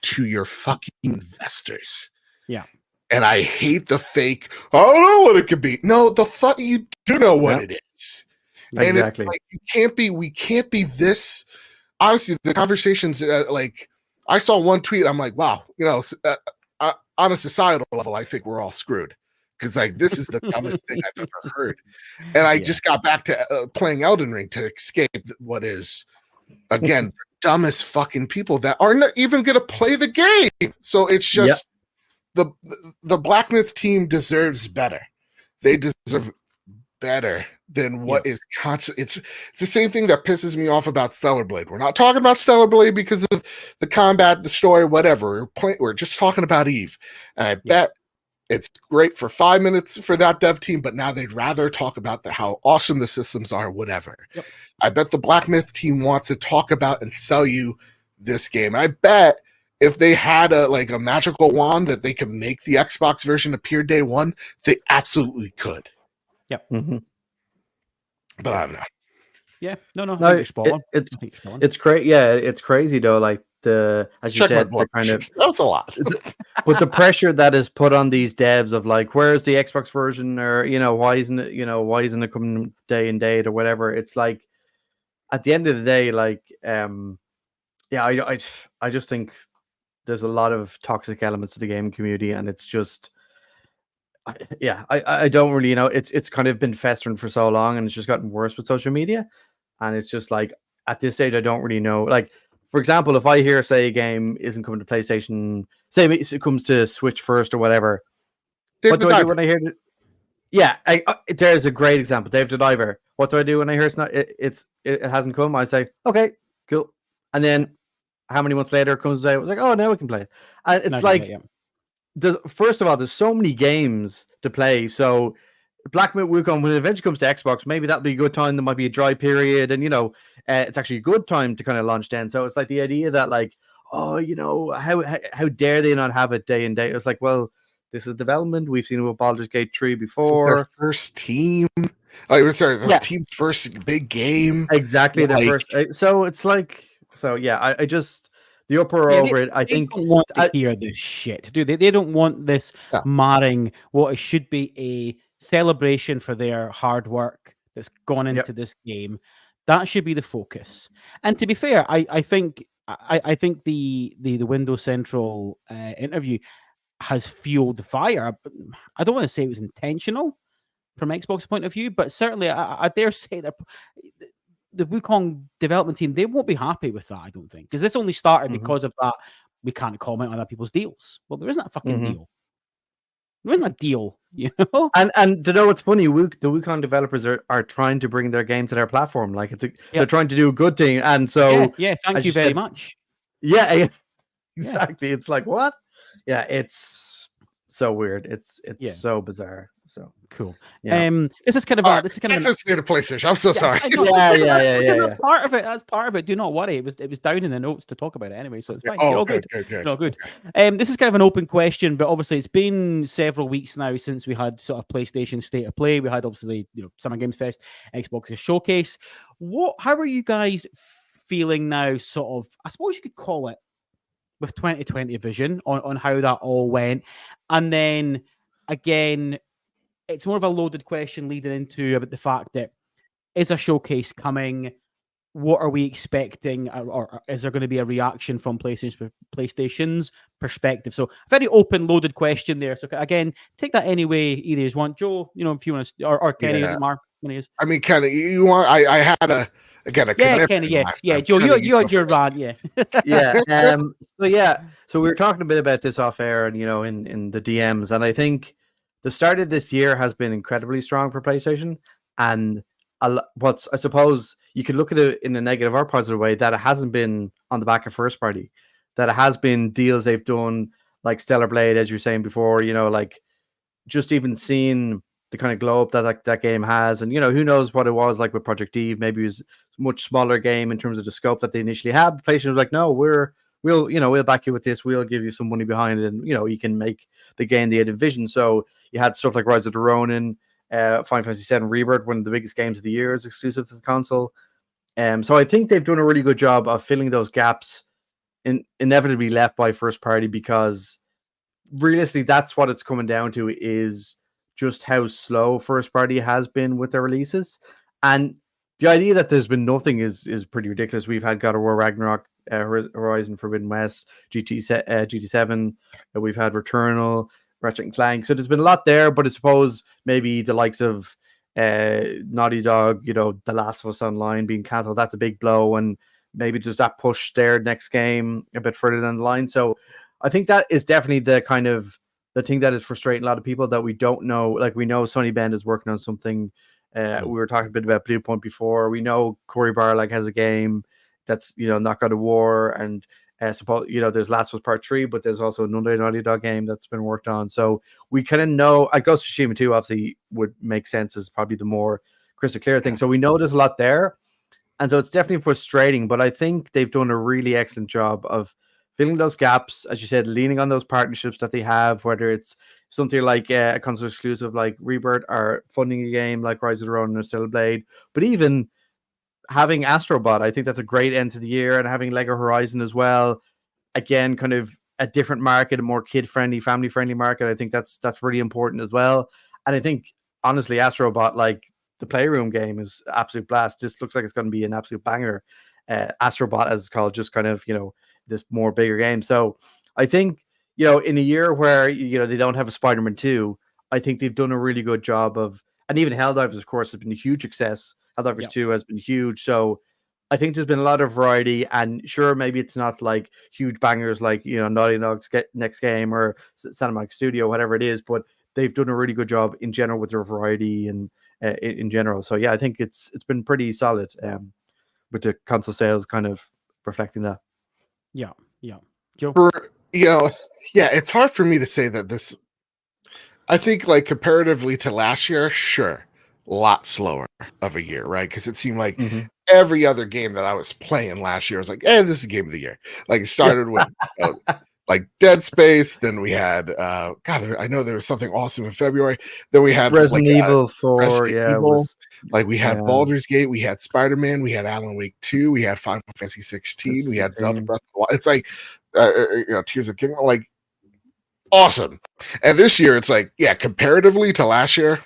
to your fucking investors. Yeah. And I hate the fake, I don't know what it could be. No, the fuck, you do know what it is. And it's Exactly. like, we can't be this. Honestly, the conversations, like, I saw one tweet, I'm like, wow, on a societal level, I think we're all screwed. Because, like, this is the dumbest thing I've ever heard. And I just got back to playing Elden Ring to escape what is, again, the dumbest fucking people that are not even going to play the game. So it's just, the Black Myth team deserves better. They deserve better than what is constant. It's the same thing that pisses me off about Stellar Blade. We're not talking about Stellar Blade because of the combat, the story, whatever. We're just talking about Eve. And I bet it's great for 5 minutes for that dev team, but now they'd rather talk about how awesome the systems are, whatever. Yep. I bet the Black Myth team wants to talk about and sell you this game. I bet if they had a magical wand that they could make the Xbox version appear day one, they absolutely could. Yep. Mm-hmm. But I don't know. Yeah. No. I think you're spot on. It's crazy. Yeah, it's crazy though. Like as you said, the kind of that was a lot. But the pressure that is put on these devs of like, where's the Xbox version, or why isn't it coming day and date or whatever? It's like, at the end of the day, like, I just think there's a lot of toxic elements to the game community, and it's just, I don't really it's kind of been festering for so long, and it's just gotten worse with social media, and it's just like, at this stage I don't really know. Like, for example, if I hear, say, a game isn't coming to PlayStation, say it comes to Switch first or whatever, what do I do when I hear it? Yeah, there's a great example, Dave the Diver. What do I do when I hear it hasn't come? I say, okay, cool, and then how many months later it comes out? It's like, oh, now we can play it. And it's like, first of all, there's so many games to play. So Black Myth Wukong, when it eventually comes to Xbox, maybe that'll be a good time. There might be a dry period, and it's actually a good time to kind of launch then. So it's like the idea that, like, oh, how dare they not have it day and day? It's like, well, this is development. We've seen it with Baldur's Gate 3 before. Their first team. The team's first big game. Exactly, the first. So it's like, I just, the uproar over it, I think. Don't want to hear this shit, do they? They don't want this marring what should be a celebration for their hard work that's gone into this game. That should be the focus. And to be fair, I think the Windows Central interview has fueled the fire. I don't want to say it was intentional from Xbox's point of view, but certainly I dare say that the Wukong development team, they won't be happy with that, I don't think, because this only started because of that. We can't comment on other people's deals. Well, there isn't a fucking deal. There isn't a deal, And to know what's funny, the Wukong developers are trying to bring their game to their platform. Like, they're trying to do a good thing, and so thank you very much. Yeah, exactly. It's like, what? Yeah, it's so weird. It's so bizarre. So cool. This is kind of a PlayStation. I'm so sorry. That's part of it. That's part of it. Do not worry. It was down in the notes to talk about it anyway, so it's fine. You're all good. Good. This is kind of an open question, but obviously it's been several weeks now since we had sort of PlayStation State of Play. We had obviously Summer Games Fest, Xbox Showcase. How are you guys feeling now? Sort of, I suppose you could call it, with 2020 vision on how that all went, and then again, it's more of a loaded question leading into about the fact that, is a showcase coming? What are we expecting? Or is there going to be a reaction from PlayStation's perspective? So very open, loaded question there. So again, take that any way either you want. Joe, if you want to, or Kenny, Mark, one of you. I mean, Kenny, you want? I had a Kenny, Joe, you had your rant, So we were talking a bit about this off air, and in the DMs, and I think the start of this year has been incredibly strong for PlayStation, and I suppose you could look at it in a negative or positive way, that it hasn't been on the back of first party, that it has been deals they've done like Stellar Blade, as you were saying before, like just even seeing the kind of glow up that game has, and who knows what it was like with Project Eve. Maybe it was a much smaller game in terms of the scope that they initially had. The PlayStation was like, no, we'll back you with this. We'll give you some money behind it, and you can make the game they had envisioned. So you had stuff like Rise of the Ronin, Final Fantasy VII Rebirth, one of the biggest games of the year, is exclusive to the console. So I think they've done a really good job of filling those gaps inevitably left by first party, because realistically, that's what it's coming down to, is just how slow first party has been with their releases. And the idea that there's been nothing is pretty ridiculous. We've had God of War Ragnarok, Horizon Forbidden West, GT7, we've had Returnal, Ratchet and Clank. So there's been a lot there, but I suppose maybe the likes of Naughty Dog, The Last of Us Online being cancelled, that's a big blow, and maybe does that push their next game a bit further down the line. So I think that is definitely the thing that is frustrating a lot of people, that we don't know. Like, we know Sonny Bend is working on something. We were talking a bit about Blue Point before. We know Cory Barlog has a game that's not God of War, and suppose there's Last of Us Part 3, but there's also another Naughty Dog game that's been worked on. So we kind of know. Ghost of Tsushima 2 obviously would make sense as probably the more crystal clear thing. So we know there's a lot there, and so it's definitely frustrating. But I think they've done a really excellent job of filling those gaps, as you said, leaning on those partnerships that they have, whether it's something like a console exclusive like Rebirth, or funding a game like Rise of the Ronin or Stellar Blade, but even having Astrobot. I think that's a great end to the year, and having Lego Horizon as well. Again, kind of a different market, a more kid-friendly, family-friendly market. I think that's really important as well. And I think, honestly, Astrobot, like the Playroom game, is absolute blast. Just looks like it's going to be an absolute banger. Astrobot, as it's called, just kind of, this more bigger game. So I think, in a year where, they don't have a Spider-Man 2, I think they've done a really good job of, and even Helldivers, of course, has been a huge success. Helldivers 2 has been huge. So I think there's been a lot of variety, and sure, maybe it's not like huge bangers like, Naughty Dog's next game or Santa Monica Studio, whatever it is, but they've done a really good job in general with their variety and in general. So yeah, I think it's been pretty solid, with the console sales kind of reflecting that. Yeah. Joe? It's hard for me to say that this, I think, like, comparatively to last year, sure, a lot slower of a year, right? Because it seemed like every other game that I was playing last year was like, this is game of the year. Like, it started with like Dead Space, then we had I know there was something awesome in February. Then we had Resident Evil 4, Evil. Like, we had Baldur's Gate, we had Spider-Man, we had Alan Wake 2, we had Final Fantasy 16, we had Zelda Breath of the Wild. It's like Tears of the Kingdom, like, awesome. And this year it's like, comparatively to last year,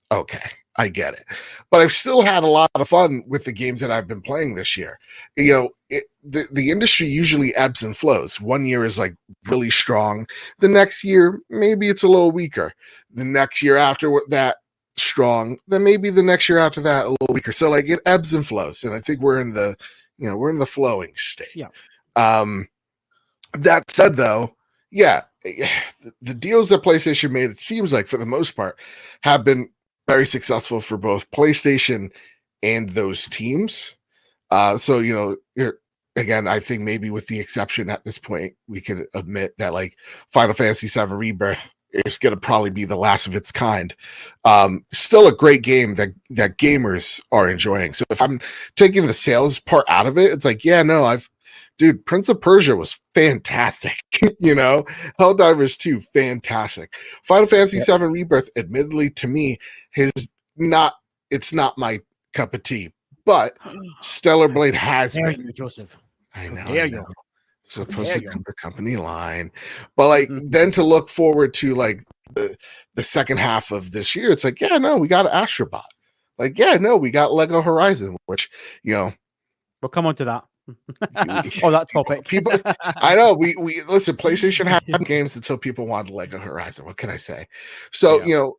okay, I get it. But I've still had a lot of fun with the games that I've been playing this year. The industry usually ebbs and flows. One year is like really strong. The next year, maybe it's a little weaker. The next year after that, strong. Then maybe the next year after that, a little weaker. So, like, it ebbs and flows. And I think we're in the flowing state. Yeah. That said, though, the deals that PlayStation made, it seems like, for the most part, have been very successful for both PlayStation and those teams. So, again, I think maybe with the exception at this point, we could admit that, like, Final Fantasy VII Rebirth is going to probably be the last of its kind. Still a great game that gamers are enjoying. So if I'm taking the sales part out of it, it's like, dude, Prince of Persia was fantastic. Helldivers 2, fantastic. Final Fantasy VII Rebirth, admittedly, to me, it's not my cup of tea, but Stellar Blade has been. You, Joseph. I know. Supposed to cut the company line, but like then to look forward to like the second half of this year, it's like, we got Astrobot. Like, we got Lego Horizon, which we'll come on to that. That topic. People, I know we listen. PlayStation had games until people wanted Lego Horizon. What can I say? So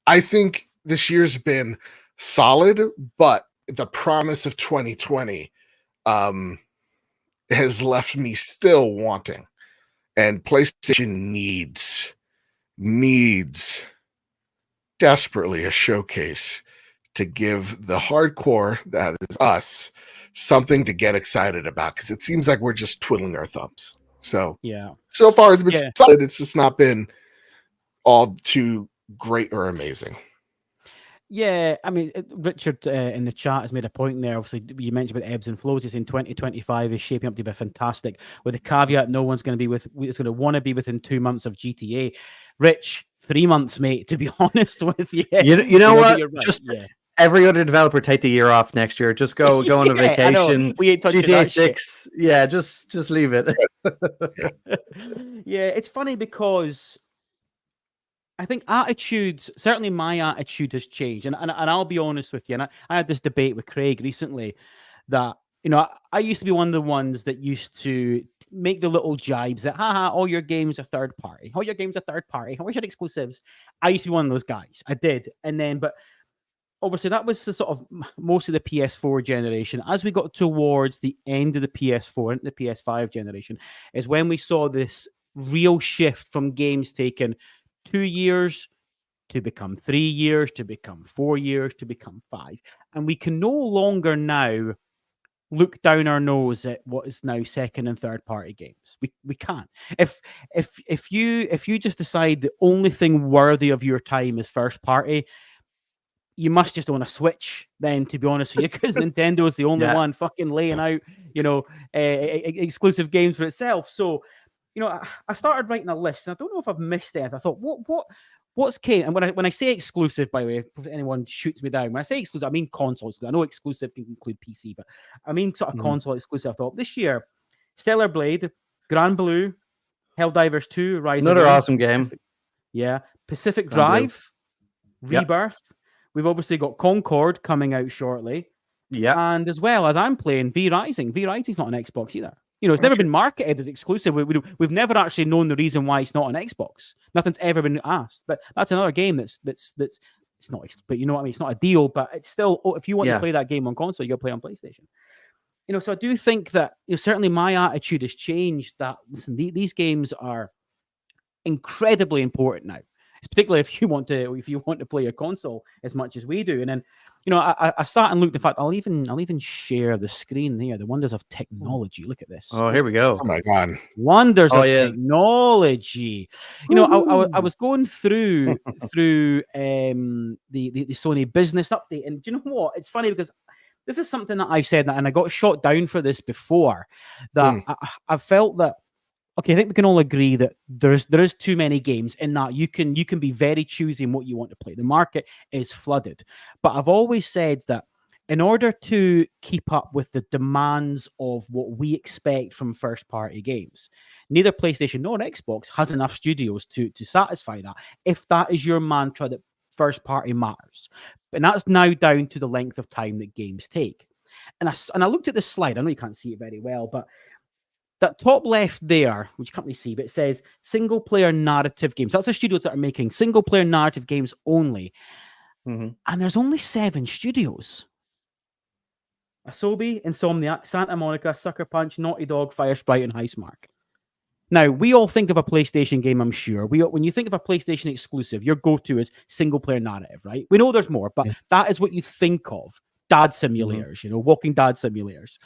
I think this year's been solid, but the promise of 2020 has left me still wanting, and PlayStation needs desperately a showcase to give the hardcore, that is us, something to get excited about, because it seems like we're just twiddling our thumbs. So Yeah. so far it's been Yeah. solid. It's just not been all too great or amazing. Yeah, I mean, Richard in the chat has made a point there. Obviously, you mentioned about ebbs and flows. He's in 2025 is shaping up to be fantastic, with the caveat no one's going to be is going to want to be within 2 months of GTA. Rich, 3 months, mate. To be honest with you, You know what? You're right. Just yeah. every other developer take the year off next year. Just go on a Yeah, I know. vacation. We ain't touching GTA that shit. 6. Yeah, just leave it. Yeah, it's funny because I think attitudes, certainly my attitude has changed. And I'll be honest with you. And I had this debate with Craig recently that, I used to be one of the ones that used to make the little jibes that, all your games are third party. All your games are third party. Where's your exclusives? I used to be one of those guys. I did. And then, but obviously that was the sort of most of the PS4 generation. As we got towards the end of the PS4 and the PS5 generation is when we saw this real shift from games taking 2 years to become 3 years, to become 4 years, to become 5. And we can no longer now look down our nose at what is now second and third party games. We can't. If you just decide the only thing worthy of your time is first party, you must just own a Switch then, to be honest with you, because Nintendo is the only one fucking laying out, exclusive games for itself. So, I started writing a list, and I don't know if I've missed anything. I thought, what's came? And when I say exclusive, by the way, if anyone shoots me down, when I say exclusive, I mean console exclusive. I know exclusive can include PC, but I mean sort of console exclusive. I thought this year, Stellar Blade, Grand Blue, Helldivers 2, Rise Another Again, awesome game. Yeah, Pacific Grand Drive, Rebirth. We've obviously got Concord coming out shortly. Yeah. And as well as I'm playing V Rising. V Rising's not on Xbox either. It's never been marketed as exclusive. We've never actually known the reason why it's not on Xbox. Nothing's ever been asked. But that's another game that's it's not. But you know what I mean. It's not a deal. But it's still. If you want to play that game on console, you got to play on PlayStation. So I do think that certainly my attitude has changed. That listen, these games are incredibly important now. Particularly if you want to play a console as much as we do. And then, I sat and looked. In fact, I'll even share the screen here. The wonders of technology. Look at this. Oh, here we go. Oh my god. Wonders of technology. I was going through the Sony business update, and do you know what? It's funny because this is something that I've said, and I got shot down for this before. That I felt that. Okay, I think we can all agree that there is too many games in that you can be very choosy in what you want to play. The market is flooded. But I've always said that in order to keep up with the demands of what we expect from first-party games, neither PlayStation nor Xbox has enough studios to satisfy that. If that is your mantra that first-party matters. And that's now down to the length of time that games take. And I looked at this slide. I know you can't see it very well, but that top left there, which you can't really see, but it says single-player narrative games. That's the studios that are making single-player narrative games only. And there's only 7 studios. Asobi, Insomniac, Santa Monica, Sucker Punch, Naughty Dog, Firesprite, and Housemarque. Now, we all think of a PlayStation game, I'm sure. When you think of a PlayStation exclusive, your go-to is single-player narrative, right? We know there's more, but that is what you think of. Dad simulators, walking dad simulators.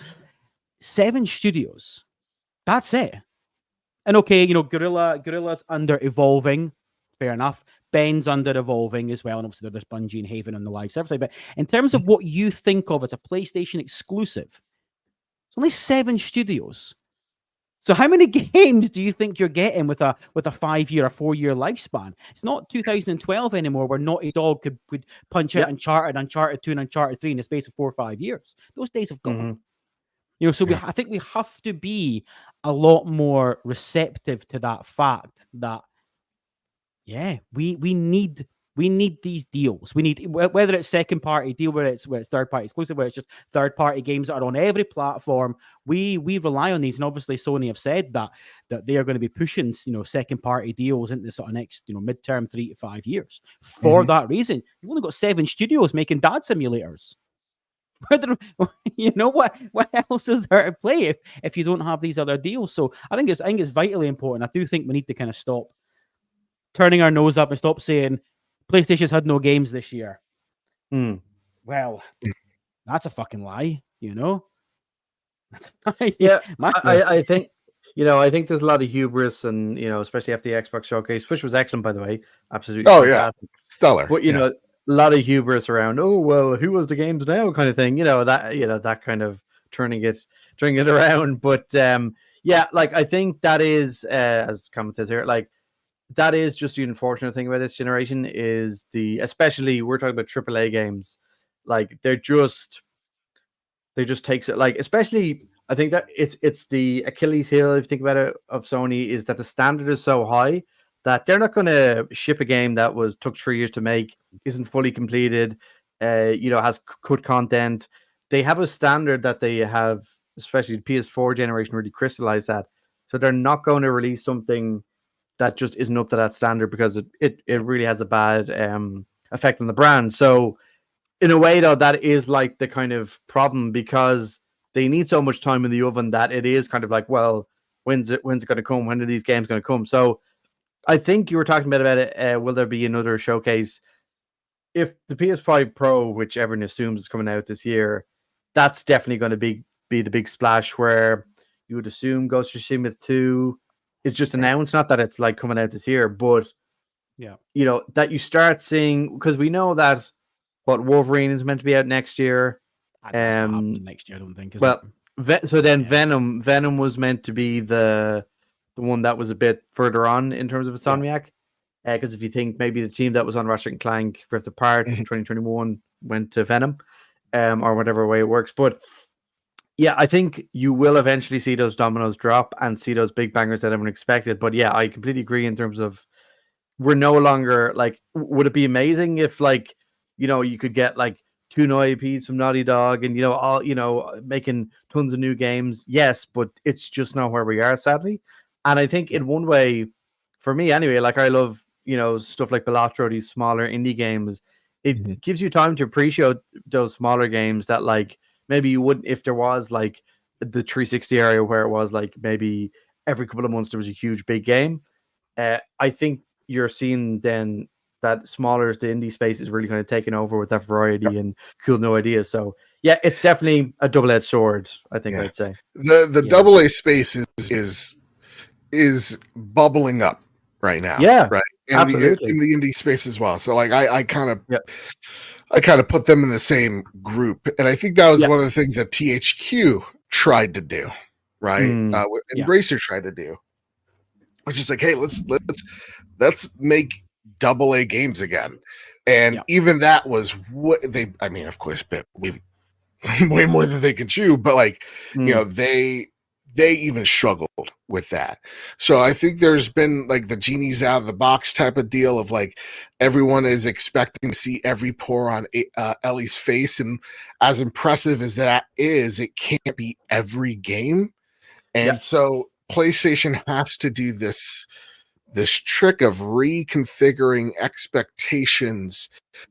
7 studios. That's it. And okay, Gorilla's under Evolving. Fair enough. Ben's under Evolving as well. And obviously there's Bungie and Haven on the live service side. But in terms of what you think of as a PlayStation exclusive, it's only 7 studios. So how many games do you think you're getting with a 5-year or 4-year lifespan? It's not 2012 anymore where Naughty Dog could punch out Uncharted 2 and Uncharted 3 in the space of 4 or 5 years. Those days have gone. So I think we have to be a lot more receptive to that fact that, we need these deals. We need, whether it's second party deal, whether it's third party exclusive, whether it's just third party games that are on every platform. We rely on these, and obviously Sony have said that they are going to be pushing second party deals into the sort of next midterm 3 to 5 years. For that reason, you've only got 7 studios making dad simulators. What else is there to play if you don't have these other deals? So I think it's vitally important. I do think we need to kind of stop turning our nose up and stop saying PlayStation's had no games this year. Well, that's a fucking lie, That's a lie. I think I think there's a lot of hubris, and especially after the Xbox showcase, which was excellent, by the way, absolutely Oh fantastic. yeah, stellar. But a lot of hubris around. Oh well, who was the games now? Kind of thing. That kind of turning it around. But yeah, like I think that is, as comment says here, like that is just the unfortunate thing about this generation is especially we're talking about AAA games, like they just takes it, like especially I think that it's the Achilles heel, if you think about it, of Sony, is that the standard is so high that they're not going to ship a game that took 3 years to make, isn't fully completed, has cut content. They have a standard that they have, especially the PS4 generation, really crystallized that. So they're not going to release something that just isn't up to that standard because it really has a bad effect on the brand. So in a way, though, that is like the kind of problem because they need so much time in the oven that it is kind of like, well, when's it going to come? When are these games going to come? So I think you were talking about it. Will there be another showcase? If the PS5 Pro, which everyone assumes is coming out this year, that's definitely going to be the big splash where you would assume Ghost of Tsushima 2 is just announced. Not that it's like coming out this year, but yeah, that you start seeing, because we know that Wolverine is meant to be out next year. That's not happening next year, I don't think. So then Venom was meant to be the one that was a bit further on in terms of Insomniac. Because if you think maybe the team that was on Ratchet and Clank Rift Apart in 2021 went to Venom, or whatever way it works. But yeah, I think you will eventually see those dominoes drop and see those big bangers that everyone expected. But yeah, I completely agree in terms of we're no longer like, would it be amazing if like, you could get like 2 new IPs from Naughty Dog and, all, making tons of new games. Yes, but it's just not where we are, sadly. And I think in one way, for me anyway, like I love, stuff like Balatro, these smaller indie games. It gives you time to appreciate those smaller games that like maybe you wouldn't if there was like the 360 area where it was like maybe every couple of months there was a huge big game. I think you're seeing then that smaller the indie space is really kind of taking over with that variety and cool new ideas. So yeah, it's definitely a double-edged sword, I think I'd say. The double A space is bubbling up right now. Yeah, right. And absolutely. in the indie space as well. So like I kind of put them in the same group. And I think that was one of the things that THQ tried to do, right? Embracer tried to do. Which is like, hey, let's make double A games again. And even that was what I mean, of course, bit way more than they can chew, but like, they even struggled with that. So I think there's been like the genie's out of the box type of deal of like everyone is expecting to see every pore on Ellie's face. And as impressive as that is, it can't be every game. And so PlayStation has to do this trick of reconfiguring expectations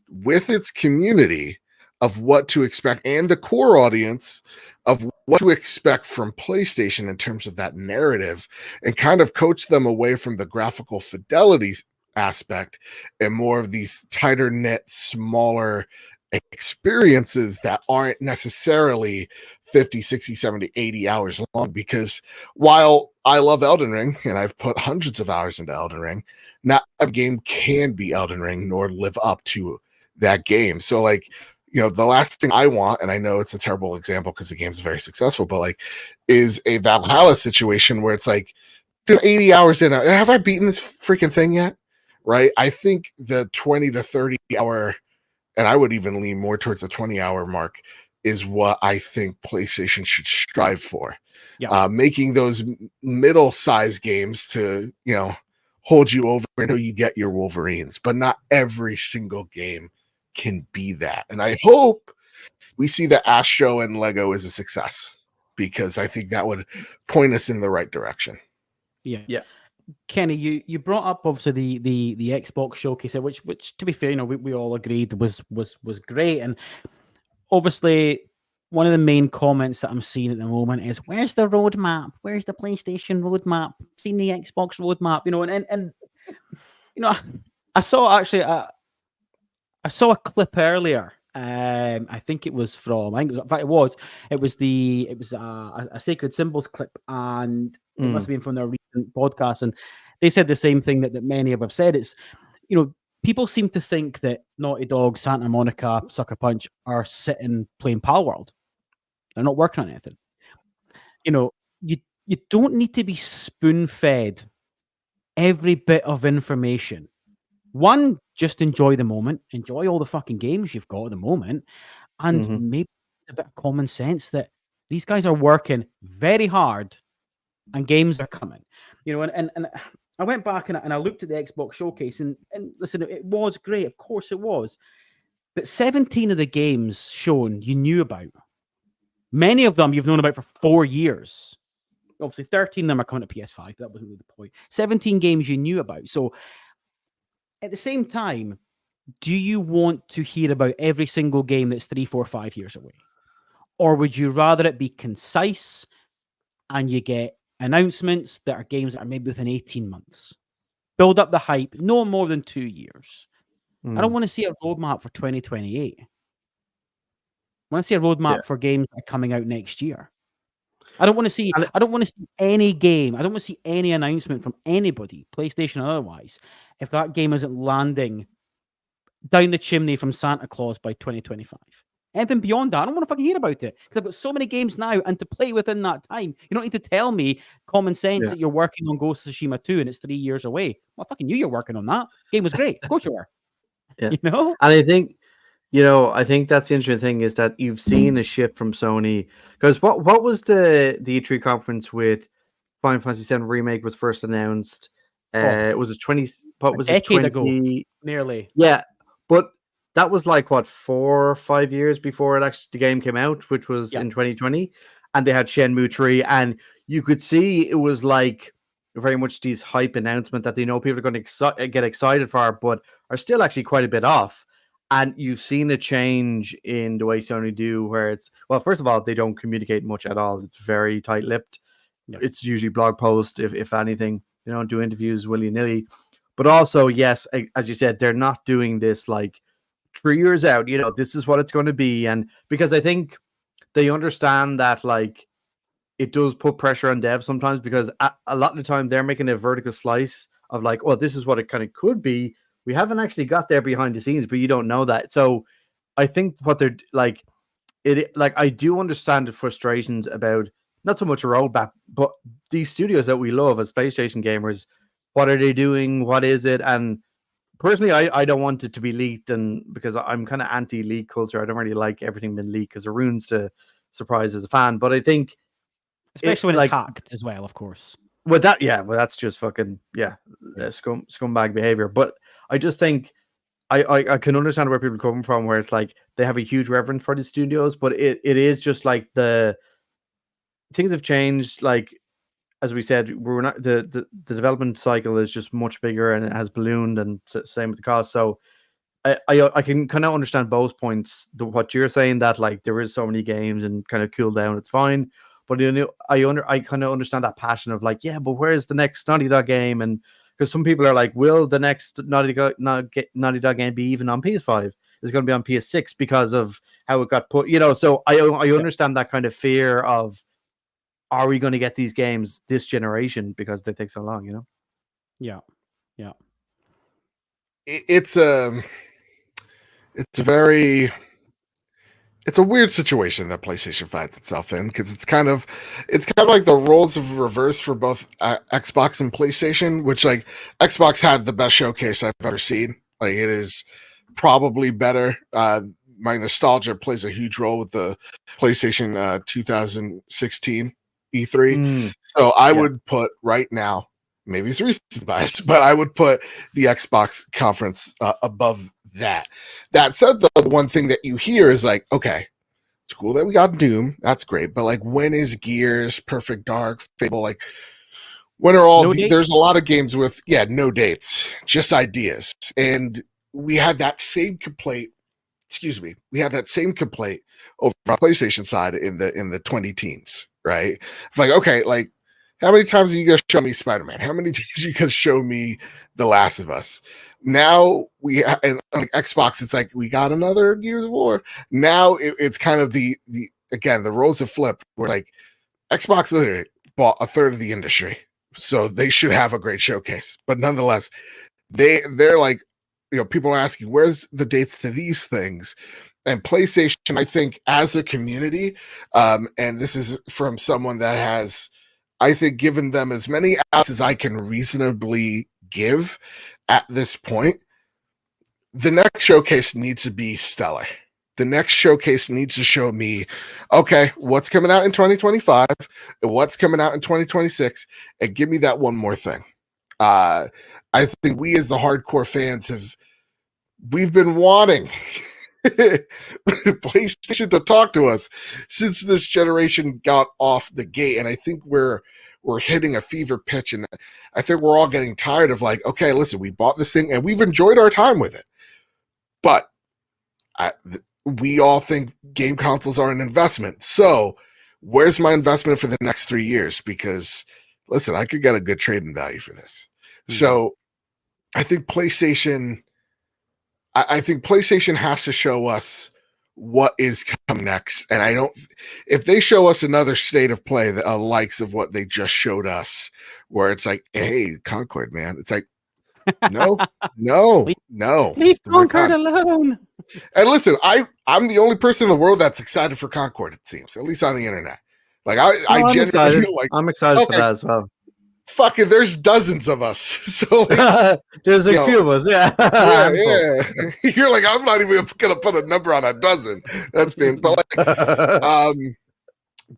with its community of what to expect and the core audience of what to expect from PlayStation in terms of that narrative, and kind of coach them away from the graphical fidelity aspect and more of these tighter knit, smaller experiences that aren't necessarily 50, 60, 70, 80 hours long. Because while I love Elden Ring and I've put hundreds of hours into Elden Ring, not every game can be Elden Ring nor live up to that game. So like, the last thing I want, and I know it's a terrible example because the game's very successful, but like is a Valhalla situation where it's like, 80 hours in, have I beaten this freaking thing yet? Right. I think the 20 to 30 hour, and I would even lean more towards the 20-hour mark, is what I think PlayStation should strive for. Making those middle-sized games to, hold you over until you get your Wolverines, but not every single game can be that. And I hope we see that Astro and Lego is a success, because I think that would point us in the right direction. Yeah. Kenny, you brought up obviously the Xbox showcase, which to be fair, we all agreed was great. And obviously one of the main comments that I'm seeing at the moment is, where's the roadmap? Where's the PlayStation roadmap? Seen the Xbox roadmap, and I saw a clip earlier I think it was from. I think in fact it was. It was a Sacred Symbols clip, and it must have been from their recent podcast. And they said the same thing that many of have said. It's, people seem to think that Naughty Dog, Santa Monica, Sucker Punch are sitting playing Pal World. They're not working on anything. You don't need to be spoon-fed every bit of information. One, just enjoy the moment, enjoy all the fucking games you've got at the moment, and maybe a bit of common sense that these guys are working very hard and games are coming. And I went back and I looked at the Xbox showcase, and listen, it was great, of course it was. But 17 of the games shown you knew about. Many of them you've known about for 4 years. Obviously, 13 of them are coming to PS5, but that wasn't really the point. 17 games you knew about. So at the same time, do you want to hear about every single game that's 3, 4, 5 years away? Or would you rather it be concise and you get announcements that are games that are maybe within 18 months? Build up the hype, no more than 2 years. I don't want to see a roadmap for 2028. I want to see a roadmap for games that are coming out next year. I don't want to see any game. I don't want to see any announcement from anybody, PlayStation or otherwise, if that game isn't landing down the chimney from Santa Claus by 2025. Anything beyond that, I don't want to fucking hear about it, because I've got so many games now, and to play within that time. You don't need to tell me common sense that you're working on Ghost of Tsushima 2 and it's 3 years away. Well, I fucking knew you're working on that. Game was great. Of course you were. Yeah. And I think, I think that's the interesting thing, is that you've seen a shift from Sony. Because what was the E3 conference with Final Fantasy VII Remake was first announced? It was a decade ago, nearly. Yeah, but that was like 4 or 5 years before the game came out, which was in 2020, and they had Shenmue 3, and you could see it was like very much these hype announcement that they know people are going to get excited for, but are still actually quite a bit off. And you've seen a change in the way Sony do, where it's, well, first of all, they don't communicate much at all. It's very tight-lipped. Yeah. It's usually blog posts, if anything. They don't do interviews willy-nilly. But also, yes, as you said, they're not doing this like 3 years out. This is what it's going to be. And because I think they understand that, like, it does put pressure on devs sometimes, because a lot of the time they're making a vertical slice of like, oh, this is what it kind of could be. We haven't actually got there behind the scenes, but you don't know that. So I think what they're like, I do understand the frustrations about not so much a roadmap, but these studios that we love as PlayStation gamers. What are they doing? What is it? And personally, I don't want it to be leaked, and because I'm kind of anti-leak culture. I don't really like everything being leaked because it ruins the surprise as a fan. But I think, especially when it's hacked as well, of course. Well, that's just fucking scumbag behavior. But I just think I can understand where people are coming from, where it's like they have a huge reverence for the studios, but it is just like the things have changed. Like, as we said, we're not the development cycle is just much bigger, and it has ballooned, and same with the cost. So I can kind of understand both points. What you're saying, that like there is so many games and kind of cool down, it's fine. But I kind of understand that passion of like, yeah, but where's the next Naughty Dog game? And because some people are like, will the next Naughty Dog game be even on PS5? It's going to be on PS6 because of how it got put, So I understand that kind of fear of, are we going to get these games this generation because they take so long, Yeah. It's a weird situation that PlayStation finds itself in, because it's kind of like the roles of reverse for both Xbox and PlayStation, which like Xbox had the best showcase I've ever seen. Like, it is probably better. My nostalgia plays a huge role with the PlayStation 2016 E3. So I would put right now, maybe it's recency bias, but I would put the Xbox conference above that. That said, the one thing that you hear is like, okay, it's cool that we got Doom, that's great, but like, when is Gears, Perfect Dark, Fable, like, when are all there's a lot of games with no dates, just ideas. And we had that same complaint over on PlayStation side in the 20 teens, right? It's like, okay, like, How many times are you going to show me Spider-Man? How many times are you going to show me The Last of Us? Now and on Xbox, it's like we got another Gears of War. Now it's kind of the again, the roles have flipped. Where like Xbox literally bought a third of the industry, so they should have a great showcase. But nonetheless, they're like, people are asking, where's the dates to these things? And PlayStation, I think, as a community, and this is from someone that has, I think, given them as many outs as I can reasonably give at this point. The next showcase needs to be stellar. The next showcase needs to show me, okay, what's coming out in 2025, what's coming out in 2026, and give me that one more thing. I think we as the hardcore fans we've been wanting PlayStation to talk to us since this generation got off the gate, and I think we're hitting a fever pitch, and I think we're all getting tired of like, okay, listen, we bought this thing and we've enjoyed our time with it, but we all think game consoles are an investment. So where's my investment for the next 3 years? Because listen, I could get a good trading value for this. Mm-hmm. So I think PlayStation has to show us what is coming next. And if they show us another state of play, the likes of what they just showed us, where it's like, hey, Concord, man, it's like, no. Leave Concord alone. And listen, I'm the only person in the world that's excited for Concord, it seems, at least on the internet. Like I genuinely feel like I'm excited for that as well. Fucking, there's dozens of us. So like, there's a few of us, yeah. You're like, I'm not even gonna put a number on a dozen. That's being,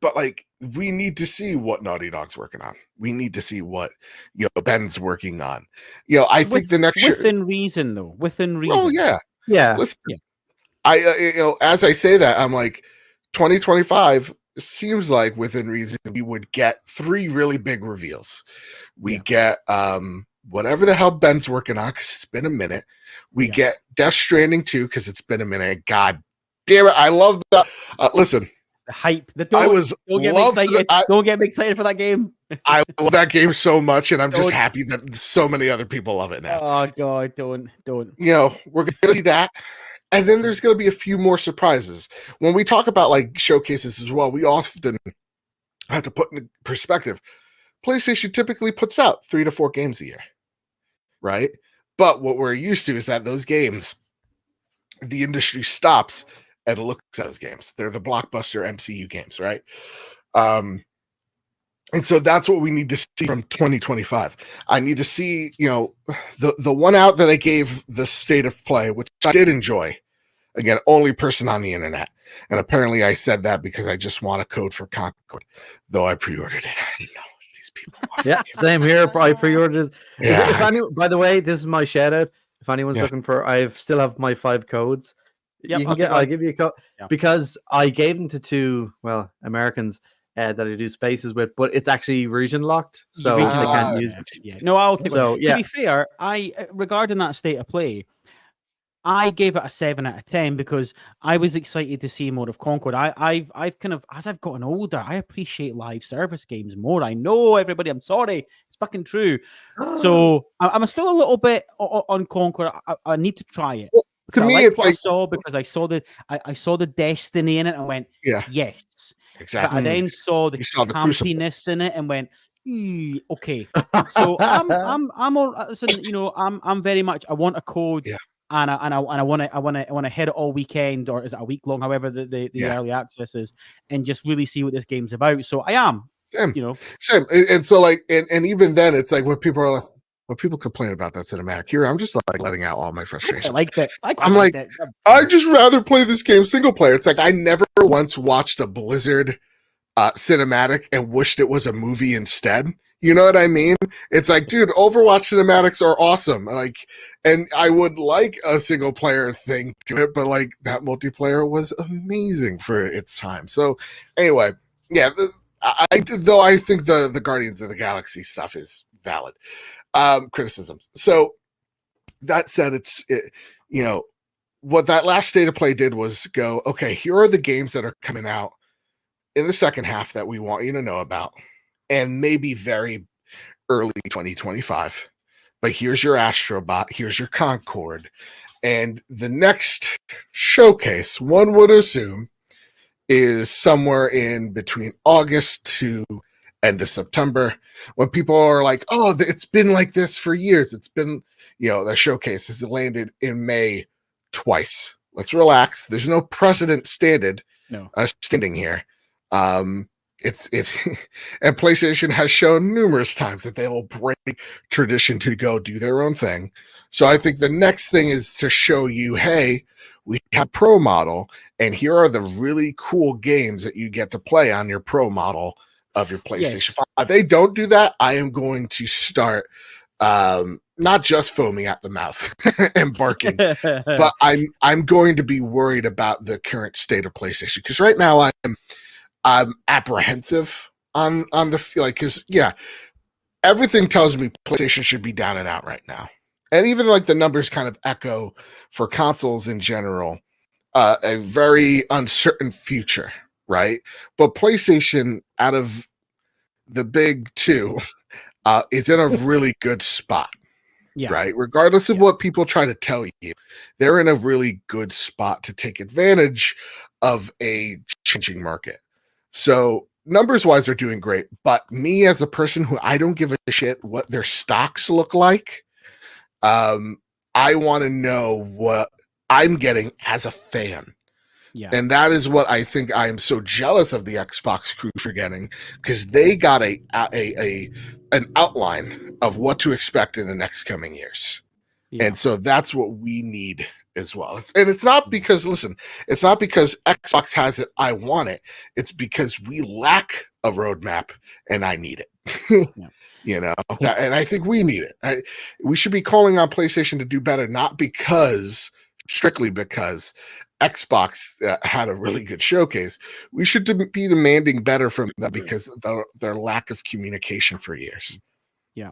but like, we need to see what Naughty Dog's working on. We need to see what Ben's working on. I think the next within reason, though. Within reason. Oh yeah. Listen, I as I say that, I'm like, 2025. Seems like within reason we would get 3 really big reveals. We get whatever the hell Ben's working on, because it's been a minute. We get Death Stranding 2 because it's been a minute. God damn it, I love that. Listen, the hype. Don't get me excited for that game. I love that game so much, and I'm just happy that so many other people love it now. Oh God, don't. We're gonna see that. And then there's going to be a few more surprises. When we talk about like showcases as well, we often have to put in perspective. PlayStation typically puts out 3 to 4 games a year, right? But what we're used to is that those games, the industry stops and looks at those games. They're the blockbuster MCU games, right? And so that's what we need to see from 2025. I need to see, the one out that I gave the state of play, which I did enjoy. Again, only person on the internet. And apparently I said that because I just want a code for Concord, though I pre-ordered it. I didn't know these people. Yeah, same here. I pre-ordered it. Yeah. By the way, this is my shout out. If anyone's looking for, I still have my 5 codes. Yep, I'll give you a code because I gave them to 2, Americans that I do spaces with, but it's actually region locked, so I can't use it. Yeah. No, I'll take it. To be fair, regarding that state of play, I gave it a 7 out of 10 because I was excited to see more of Concord. I've kind of, as I've gotten older, I appreciate live service games more. I know, everybody, I'm sorry, it's fucking true. So I'm still a little bit on Concord. I need to try it. Well, to me, it's like, I saw because I saw the Destiny in it and went, yes, exactly. But I then saw the campiness in it and went, okay. So I'm very much. I want a code. Yeah. And I want to hit it all weekend, or is it a week long? However, the early access is, and just really see what this game's about. So I am, same. And so like, and even then, it's like when people complain about that cinematic here, I'm just like letting out all my frustrations. I like that. I'd just rather play this game single player. It's like I never once watched a Blizzard cinematic and wished it was a movie instead. You know what I mean? It's like, dude, Overwatch cinematics are awesome. Like, and I would like a single player thing to it, but like that multiplayer was amazing for its time. So anyway, I think the Guardians of the Galaxy stuff is valid criticisms. So that said, what that last state of play did was go, okay, here are the games that are coming out in the second half that we want you to know about. and maybe very early 2025. But here's your Astrobot, here's your Concorde. And the next showcase, one would assume, is somewhere in between August to end of September, when people are like, oh, it's been like this for years. It's been, the showcase has landed in May twice. Let's relax. There's no precedent standing here. It's and PlayStation has shown numerous times that they will break tradition to go do their own thing. So I think the next thing is to show you, hey, we have Pro model, and here are the really cool games that you get to play on your Pro model of your PlayStation 5. If they don't do that, I am going to start not just foaming at the mouth and barking, but I'm going to be worried about the current state of PlayStation, because right now I'm apprehensive on the because everything tells me PlayStation should be down and out right now, and even like the numbers kind of echo for consoles in general, a very uncertain future, right? But PlayStation, out of the big two, is in a really good spot. Yeah. Right. Regardless of what people try to tell you, they're in a really good spot to take advantage of a changing market. So numbers wise, they're doing great. But me as a person who I don't give a shit what their stocks look like, I want to know what I'm getting as a fan. Yeah. And that is what I think I am so jealous of the Xbox crew for getting, because they got an outline of what to expect in the next coming years. Yeah. And so that's what we need as well. And it's not because, it's not because Xbox has it, I want it. It's because we lack a roadmap and I need it. Yeah. And I think we need it. We should be calling on PlayStation to do better, not strictly because Xbox had a really good showcase. We should be demanding better from them because of their lack of communication for years. Yeah.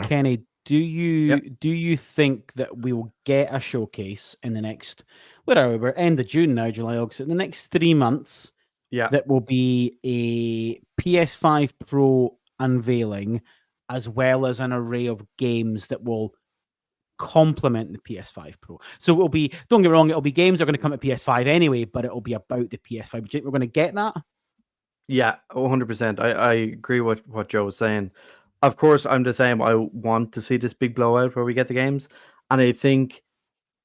Kenny, do you think that we will get a showcase in the next, we're end of June now, July, August, in the next 3 months? Yeah, that will be a PS5 Pro unveiling, as well as an array of games that will complement the PS5 Pro. So it'll be, don't get me wrong, it'll be games that are going to come to PS5 anyway, but it'll be about the PS5. Do you think we're going to get that? Yeah, 100%. I agree with what Joe was saying. Of course, I'm the same. I want to see this big blowout where we get the games, and I think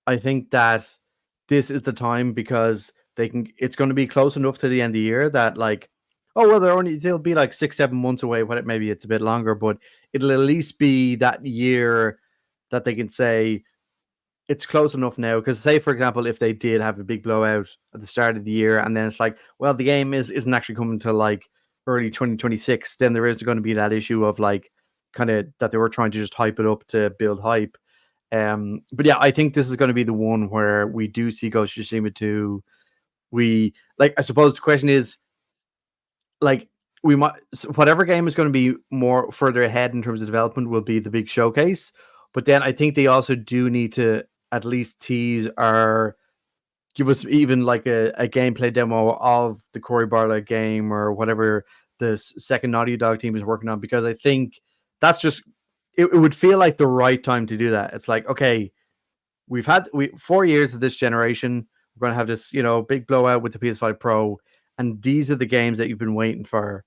that this is the time, because it's going to be close enough to the end of the year that, like, they'll be like 6-7 months away. Maybe it's a bit longer, but it'll at least be that year that they can say it's close enough now. Because say, for example, if they did have a big blowout at the start of the year, and then it's like, well, the game isn't actually coming to like early 2026, then there is going to be that issue of like kind of that they were trying to just hype it up to build hype. But yeah, I think this is going to be the one where we do see Ghost of Tsushima 2. I suppose the question is, like, we might, whatever game is going to be more further ahead in terms of development will be the big showcase. But then I think they also do need to at least tease or give us even like a gameplay demo of the Cory Barlog game or whatever the second Naughty Dog team is working on, because I think that's just, it would feel like the right time to do that. It's like, okay, we've had 4 years of this generation. We're going to have this, big blowout with the PS5 Pro, and these are the games that you've been waiting for,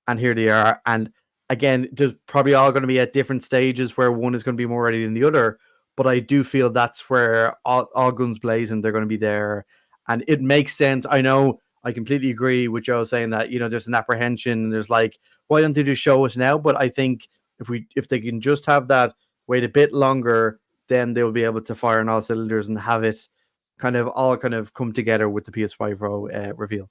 and here they are. And again, there's probably all going to be at different stages where one is going to be more ready than the other. But I do feel that's where all guns blazing, they're going to be there. And it makes sense. I know I completely agree with Joe saying that, there's an apprehension. There's like, why don't they just show us now? But I think if they can just have that, wait a bit longer, then they'll be able to fire on all cylinders and have it all come together with the PS5 Pro reveal.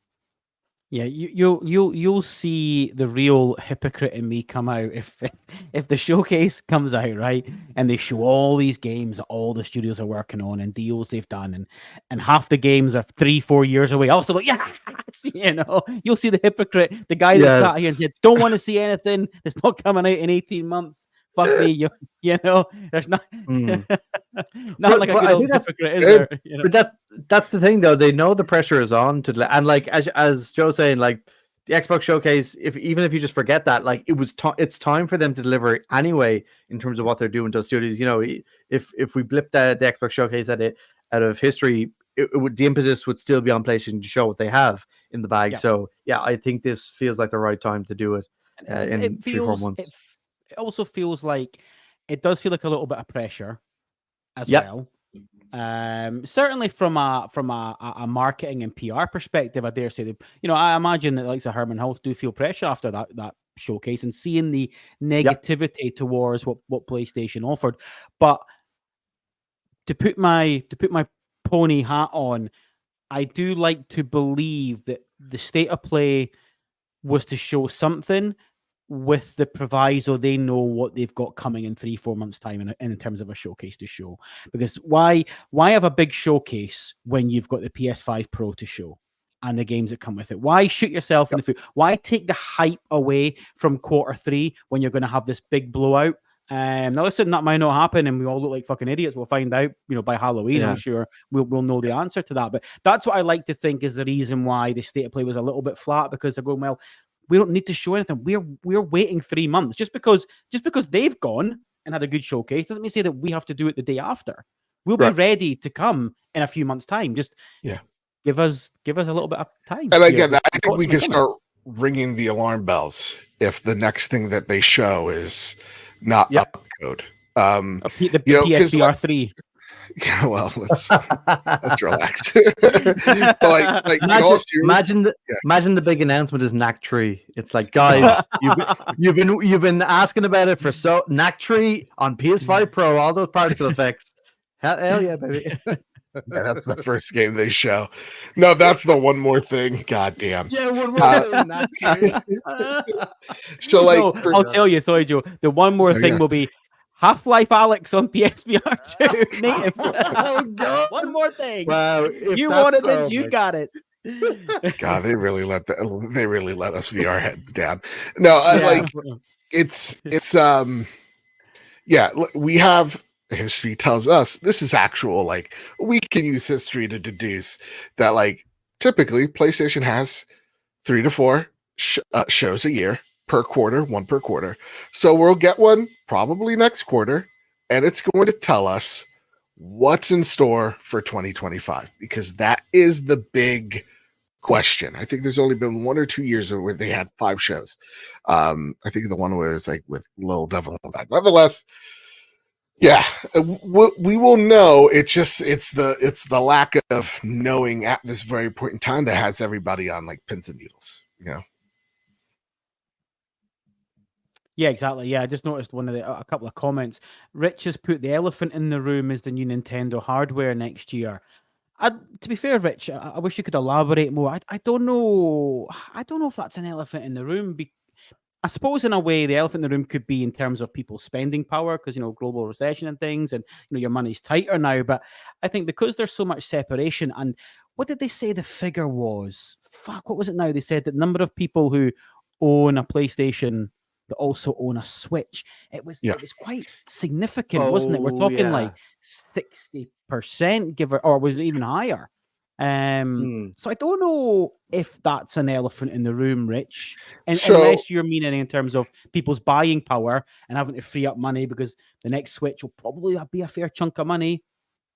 Yeah, you'll see the real hypocrite in me come out if the showcase comes out, right, and they show all these games that all the studios are working on and deals they've done, and half the games are 3-4 years away. Also, like, you'll see the hypocrite, the guy that sat here and said, "Don't want to see anything that's not coming out in 18 months." Fuck me, there's not not like a good old hypocrite, is there? But that's the thing, though. They know the pressure is on to, and like as Joe's saying, like the Xbox Showcase, even if you just forget that, like it's time for them to deliver anyway in terms of what they're doing to studios. You know, if we blip the Xbox Showcase out of history, the impetus would still be on PlayStation to show what they have in the bag. Yeah. So yeah, I think this feels like the right time to do it in it 3-4 feels months. it also feels like it does feel like a little bit of pressure as well. Certainly from a marketing and PR perspective, I dare say that, you know, I imagine that like the Herman Hulse do feel pressure after that showcase and seeing the negativity towards what PlayStation offered. But to put my pony hat on, I do like to believe that the state of play was to show something, with the proviso they know what they've got coming in 3-4 months time in terms of a showcase to show. Because why have a big showcase when you've got the PS5 Pro to show and the games that come with it? Why shoot yourself in the foot? Why take the hype away from Q3 when you're going to have this big blowout? Now listen, that might not happen and we all look like fucking idiots. We'll find out, you know, by Halloween. I'm sure we'll know the answer to that. But that's what I like to think is the reason why the state of play was a little bit flat, because they're going, well, we don't need to show anything. We're waiting 3 months. Just because they've gone and had a good showcase doesn't mean say that we have to do it the day after. We'll be ready to come in a few months' time. Just give us a little bit of time. And again, I think we can start ringing the alarm bells if the next thing that they show is not up code. The PSVR 3. Yeah, well, let's relax. But imagine the big announcement is Knack Tree. It's like, guys, you've been asking about it for Knack Tree on PS5 Pro, all those particle effects. Hell yeah, baby. Yeah, that's the first game they show. No, that's the one more thing. God damn. Yeah, one more thing. So, like, I'll tell you, sorry, Joe. The one more thing will be Half-Life Alex on PSVR 2 native. Oh God! One more thing. Wow, you wanted it, you got it. God, they really let us VR heads down. No, we have history tells us this is actual. Like, we can use history to deduce that, like, typically PlayStation has 3 to 4 shows a year. Per quarter, one per quarter. So we'll get one probably next quarter, and it's going to tell us what's in store for 2025, because that is the big question. I think there's only been 1 or 2 years where they had 5 shows. I think the one where it's like with Little Devil Inside. Nonetheless, we will know. It's the lack of knowing at this very point in time that has everybody on like pins and needles, you know. Yeah, exactly. Yeah, I just noticed a couple of comments. Rich has put the elephant in the room is the new Nintendo hardware next year. To be fair, Rich, I wish you could elaborate more. I don't know. I don't know if that's an elephant in the room. I suppose in a way, the elephant in the room could be in terms of people's spending power, because, you know, global recession and things, and, you know, your money's tighter now. But I think because there's so much separation, and what did they say the figure was? Fuck, what was it now? They said that the number of people who own a PlayStation that also own a Switch. It was quite significant, wasn't it? We're talking like 60%, or was it even higher? So I don't know if that's an elephant in the room, Rich, unless you're meaning in terms of people's buying power and having to free up money, because the next Switch will probably be a fair chunk of money.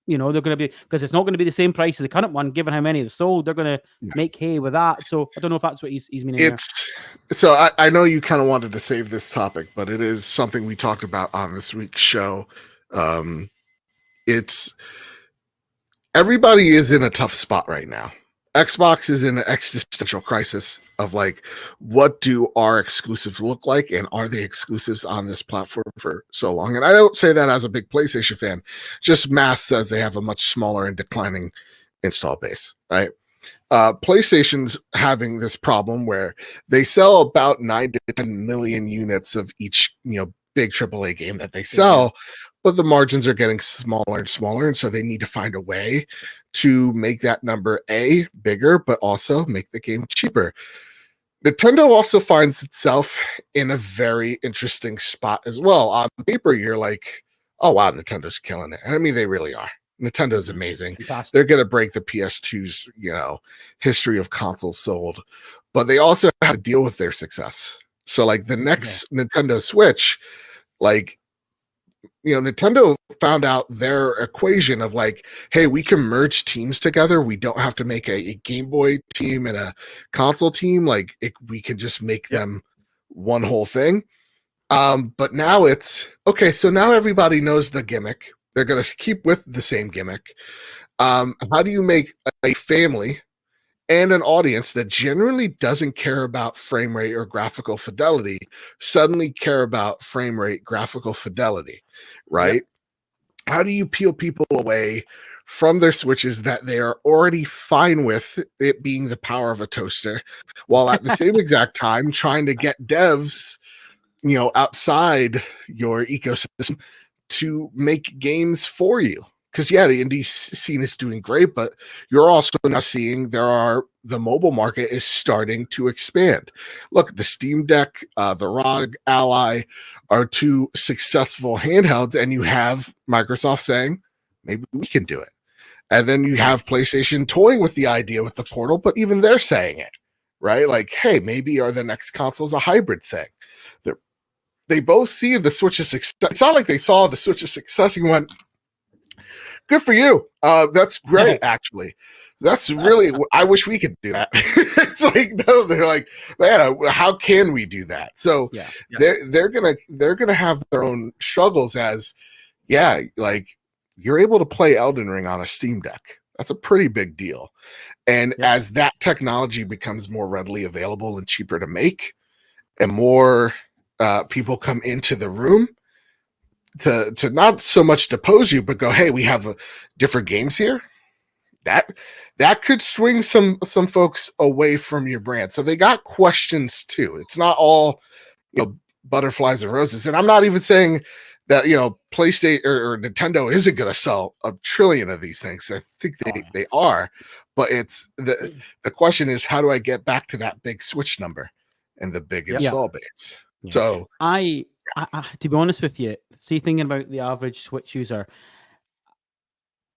You know, they're going to be, because it's not going to be the same price as the current one, given how many they've sold. They're going to make hay with that. So I don't know if that's what he's meaning. So I know you kind of wanted to save this topic, but it is something we talked about on this week's show. It's everybody is in a tough spot right now. Xbox is in an existential crisis of like, what do our exclusives look like, and are they exclusives on this platform for so long? And I don't say that as a big PlayStation fan. Just math says they have a much smaller and declining install base, right? PlayStation's having this problem where they sell about 9 to 10 million units of each, you know, big AAA game that they sell, but the margins are getting smaller and smaller, and so they need to find a way to make that number bigger, but also make the game cheaper. Nintendo also finds itself in a very interesting spot as well. On paper, you're like, oh wow, Nintendo's killing it. And I mean, they really are. Nintendo's amazing. Fantastic. They're going to break the PS2's, history of consoles sold, but they also have to deal with their success. So like the next Nintendo Switch, like, Nintendo found out their equation of like, hey, we can merge teams together. We don't have to make a Game Boy team and a console team. Like we can just make them one whole thing. But now it's okay. So now everybody knows the gimmick. They're going to keep with the same gimmick. How do you make a family and an audience that generally doesn't care about frame rate or graphical fidelity suddenly care about frame rate, graphical fidelity, right? Yep. How do you peel people away from their Switches that they are already fine with it being the power of a toaster, while at the same exact time trying to get devs, outside your ecosystem to make games for you? Because the indie scene is doing great, but you're also now seeing the mobile market is starting to expand. Look, the Steam Deck, the ROG Ally are two successful handhelds, and you have Microsoft saying, maybe we can do it. And then you have PlayStation toying with the idea with the Portal, but even they're saying it, right? Like, hey, maybe are the next consoles a hybrid thing? They both see the Switch's success. It's not like they saw the Switch's success and went, good for you. That's great, actually. That's really, I wish we could do that. It's like, no, they're like, man, how can we do that? So they're gonna have their own struggles as, like you're able to play Elden Ring on a Steam Deck. That's a pretty big deal. And as that technology becomes more readily available and cheaper to make, and more people come into the room to not so much depose you, but go, hey, we have different games here. That could swing some folks away from your brand. So they got questions too. It's not all butterflies and roses. And I'm not even saying that PlayStation or Nintendo isn't going to sell a trillion of these things. I think they are, but it's the question is, how do I get back to that big Switch number and the big install base? Yeah. So I to be honest with you, see, thinking about the average Switch user,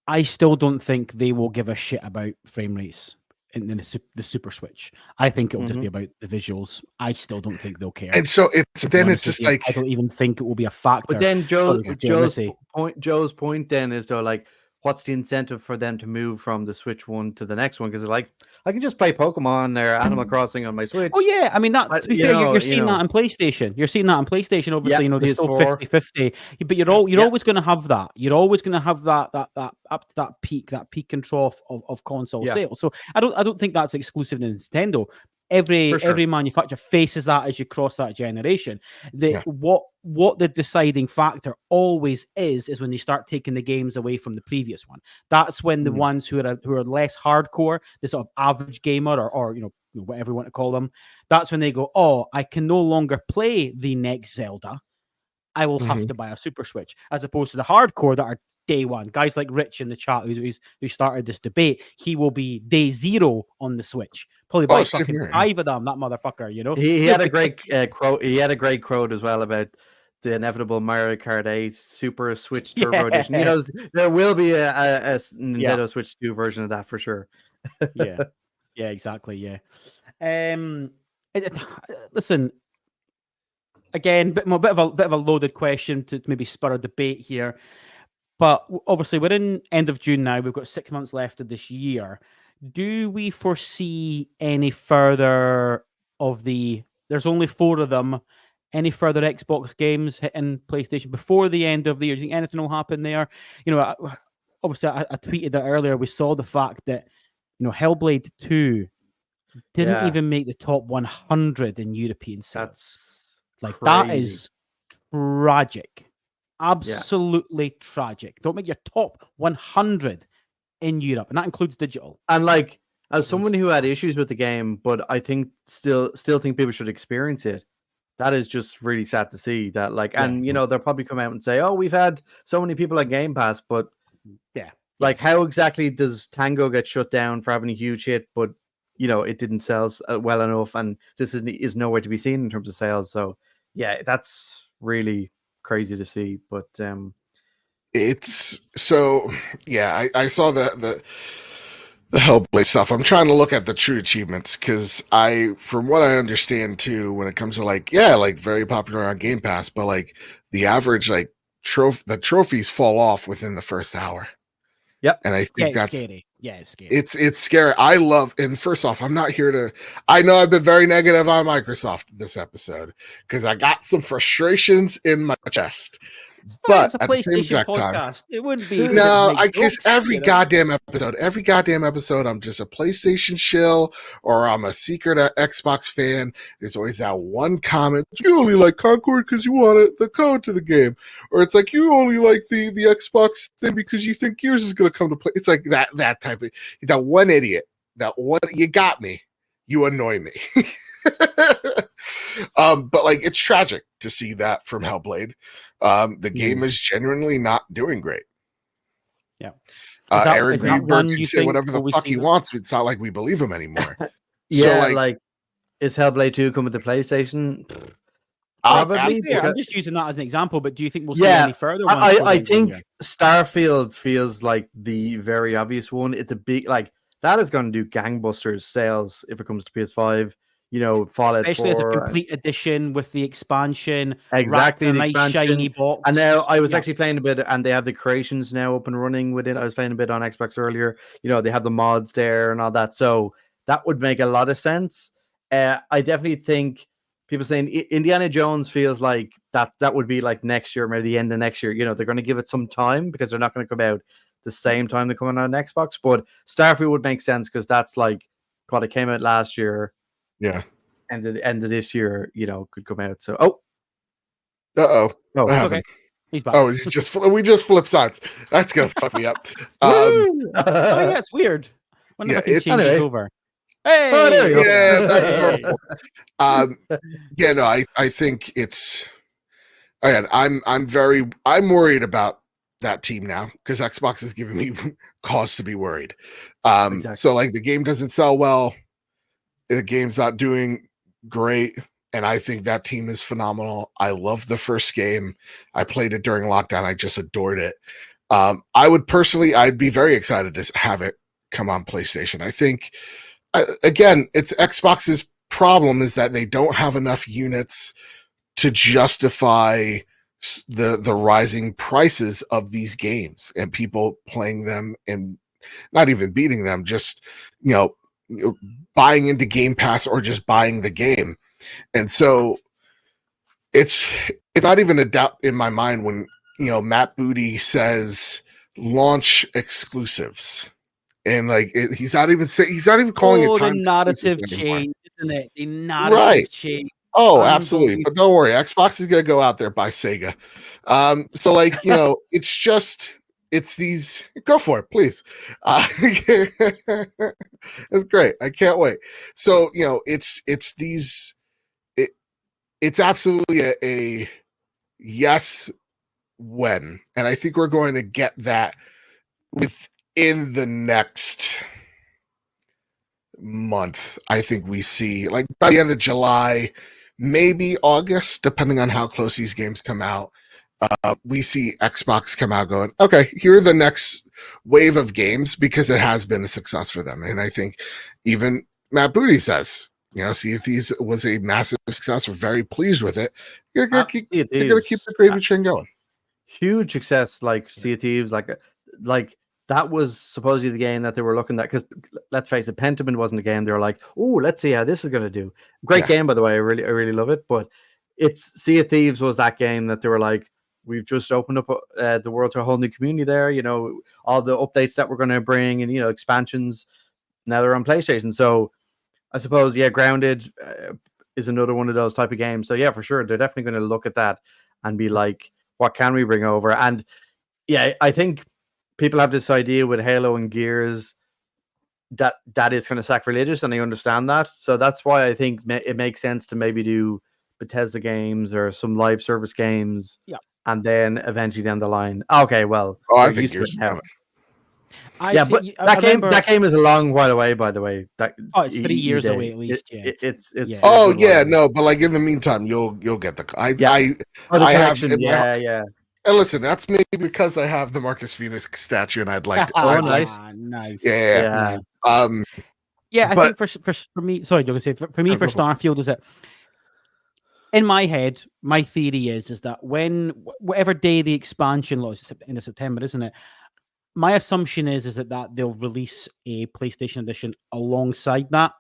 I still don't think they will give a shit about frame rates in the Super Switch. I think it'll just be about the visuals. I still don't think they'll care. And so it's just like, I don't even think it will be a factor. But then Joe's point then is though, like, what's the incentive for them to move from the Switch one to the next one? Because like, I can just play Pokemon or Animal Crossing on my Switch. Oh yeah, I mean that. To be fair, you're seeing that on PlayStation. You're seeing that on PlayStation. Obviously, there's still 50-50. But you're always going to have that. You're always going to have that up to that peak and trough of console sales. So I don't think that's exclusive to Nintendo. Every manufacturer faces that as you cross that generation. What the deciding factor always is when they start taking the games away from the previous one. That's when the ones who are less hardcore, the sort of average gamer or whatever you want to call them, that's when they go, oh, I can no longer play the next Zelda. I will have to buy a Super Switch, as opposed to the hardcore that are day one. Guys like Rich in the chat who started this debate, he will be day zero on the Switch. Probably buy fucking 5 of them, that motherfucker, He had a great quote. He had a great quote as well about the inevitable Mario Kart 8 Super Switch Turbo Edition. There will be a Nintendo Switch 2 version of that for sure. yeah, exactly. Listen, again, bit of a loaded question to maybe spur a debate here. But obviously, we're in end of June now. We've got 6 months left of this year. Do we foresee any further of there's only 4 of them, any further Xbox games hitting PlayStation before the end of the year? Do you think anything will happen there? Obviously, I tweeted that earlier. We saw the fact that, Hellblade 2 didn't even make the top 100 in European sales. That's crazy. That is tragic. Absolutely tragic. Don't make your top 100 in Europe, and that includes digital. And like, as someone who had issues with the game, but I think still think people should experience it. That is just really sad to see that. Like, and they'll probably come out and say, "Oh, we've had so many people at Game Pass," but like, how exactly does Tango get shut down for having a huge hit, but it didn't sell well enough, and this is nowhere to be seen in terms of sales. So that's really crazy to see. But It's so yeah. I saw the Hellblade stuff. I'm trying to look at the true achievements because from what I understand too, when it comes to like very popular on Game Pass, but like the average like the trophies fall off within the first hour. Yep. And I think that's scary. Yeah, it's scary. It's scary. I love, and first off, I'm not here to. I know I've been very negative on Microsoft this episode because I got some frustrations in my chest. But at the same exact time, it wouldn't be. No, I guess every goddamn episode, I'm just a PlayStation shill or I'm a secret Xbox fan. There's always that one comment: you only like Concord because you want the code to the game, or it's like you only like the Xbox thing because you think Gears is going to come to play. It's like that type of that one idiot. That one, you got me. You annoy me. But like it's tragic to see that from Hellblade. The game is genuinely not doing great. Yeah. Aaron Greenberg can say whatever the fuck he wants. It's not like we believe him anymore. Yeah, so like is Hellblade 2 coming to PlayStation? Probably. I'm just using that as an example, but do you think we'll see any further ones? I think Starfield feels like the very obvious one. It's a big that is going to do gangbusters sales if it comes to PS5. You know, Fallout especially 4, as a complete edition with the expansion, exactly, the nice expansion. Shiny box. And now I was actually playing a bit, and they have the creations now up and running with it. I was playing a bit on Xbox earlier. You know, they have the mods there and all that, so that would make a lot of sense. I definitely think people saying Indiana Jones feels like that would be like next year, maybe the end of next year. You know, they're going to give it some time because they're not going to come out the same time they're coming out on Xbox. But Starfield would make sense because that's like what it came out last year. Yeah. And at the end of this year, you know, could come out. So, Okay. He's back. Oh, we just flip sides. That's gonna fuck me up. Yeah, it's weird. It's over. Hey, there you go. I think it's. Again, I'm worried about that team now because Xbox is giving me cause to be worried. Exactly. So like the game doesn't sell well. The game's not doing great, and I think that team is phenomenal. I love the first game. I played it during lockdown. I just adored it. I'd be very excited to have it come on PlayStation. I think, again, it's Xbox's problem is that they don't have enough units to justify the rising prices of these games and people playing them and not even beating them, just, buying into Game Pass or just buying the game. And so it's not even a doubt in my mind when, Matt Booty says launch exclusives. And like he's not even calling it time. The narrative change, isn't it? The narrative change. Oh, absolutely. But don't worry, Xbox is gonna go out there by Sega. So like, it's these. Go for it, please. It's great. I can't wait. So it's these. It's absolutely a yes when, and I think we're going to get that within the next month. I think we see like by the end of July, maybe August, depending on how close these games come out. We see Xbox come out going, okay, here are the next wave of games because it has been a success for them. And I think even Matt Booty says, Sea of Thieves was a massive success. We're very pleased with it. You're going to keep the gravy train going. Huge success, like Sea of Thieves, like that was supposedly the game that they were looking at. Because let's face it, Pentiment wasn't a game. They were like, oh, let's see how this is going to do. Great game, by the way. I really love it. But it's Sea of Thieves was that game that they were like, we've just opened up the world to a whole new community there. All the updates that we're going to bring and, expansions. Now they're on PlayStation. So I suppose, Grounded is another one of those type of games. So, for sure. They're definitely going to look at that and be like, what can we bring over? And, I think people have this idea with Halo and Gears that is kind of sacrilegious, and I understand that. So that's why I think it makes sense to maybe do Bethesda games or some live service games. Yeah. And then eventually down the line, okay, well, I think you're now. But that game is a long while away. By the way, it's 3 years away at least. It's no, but like in the meantime, you'll get the. I have And listen, that's maybe because I have the Marcus Phoenix statue, and I'd like. Oh, I'd nice. Nice. Yeah. Yeah, I But- think for me, sorry, Joe, say for me No, for go for it. Starfield is that in my head, my theory is that when whatever day the expansion launches in September, isn't it? My assumption is that they'll release a PlayStation Edition alongside that,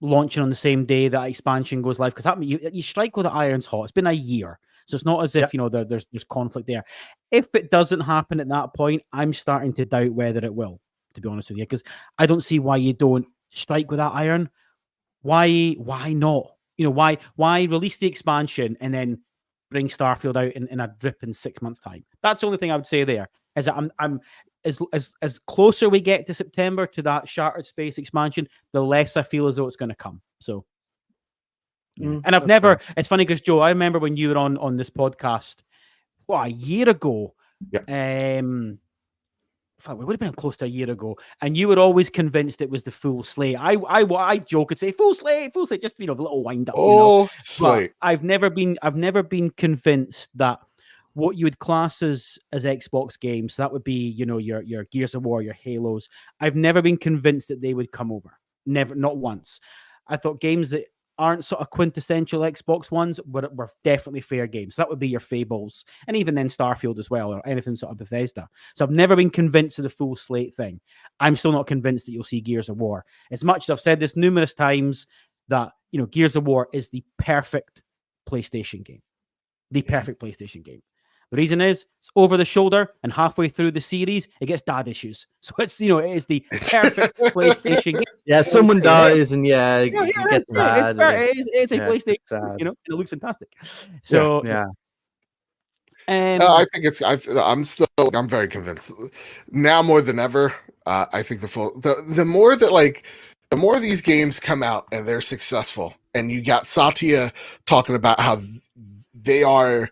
launching on the same day that expansion goes live. Because you strike with the iron's hot. It's been a year, so it's not as if there's conflict there. If it doesn't happen at that point, I'm starting to doubt whether it will. To be honest with you, because I don't see why you don't strike with that iron. Why not? Why release the expansion and then bring Starfield out in a drip in 6 months' time? That's the only thing I would say there. Is that I'm as closer we get to September to that Shattered Space expansion, the less I feel as though it's going to come. So, and I've never. Fair. It's funny because Joe, I remember when you were on this podcast, a year ago. Yeah. It would have been close to a year ago, and you were always convinced it was the full slate. I joke and say full slate, just a little wind up. Slate. But I've never been convinced that what you would class as Xbox games, that would be your Gears of War, your Halos. I've never been convinced that they would come over. Never, not once. I thought games that aren't sort of quintessential Xbox ones were definitely fair games. That would be your Fables, and even then Starfield as well, or anything sort of Bethesda. So I've never been convinced of the full slate thing. I'm still not convinced that you'll see Gears of War. As much as I've said this numerous times, that Gears of War is the perfect PlayStation game. The perfect PlayStation game. The reason is it's over the shoulder, and halfway through the series, it gets dad issues. So it's it is the perfect PlayStation game. Yeah, someone dies, and it gets bad. It's a PlayStation, and it looks fantastic. So I think I'm very convinced now more than ever. I think the more that the more these games come out and they're successful, and you got Satya talking about how they are,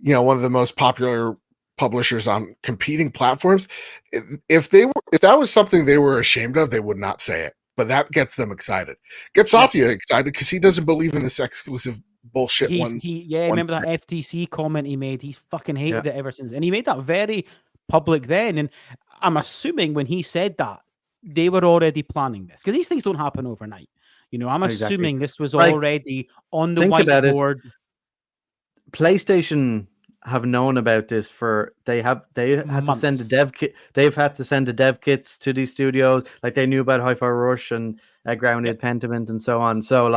one of the most popular publishers on competing platforms. If that was something they were ashamed of, they would not say it. But that gets them excited. Gets Satya excited because he doesn't believe in this exclusive bullshit. Remember that FTC comment he made? He's fucking hated it ever since, and he made that very public then. And I'm assuming when he said that, they were already planning this, because these things don't happen overnight. I'm assuming this was already on the whiteboard. PlayStation have known about this they had to send a dev kit. They've had to send the dev kits to these studios. Like, they knew about Hi-Fi Rush and Grounded Pentiment and so on. So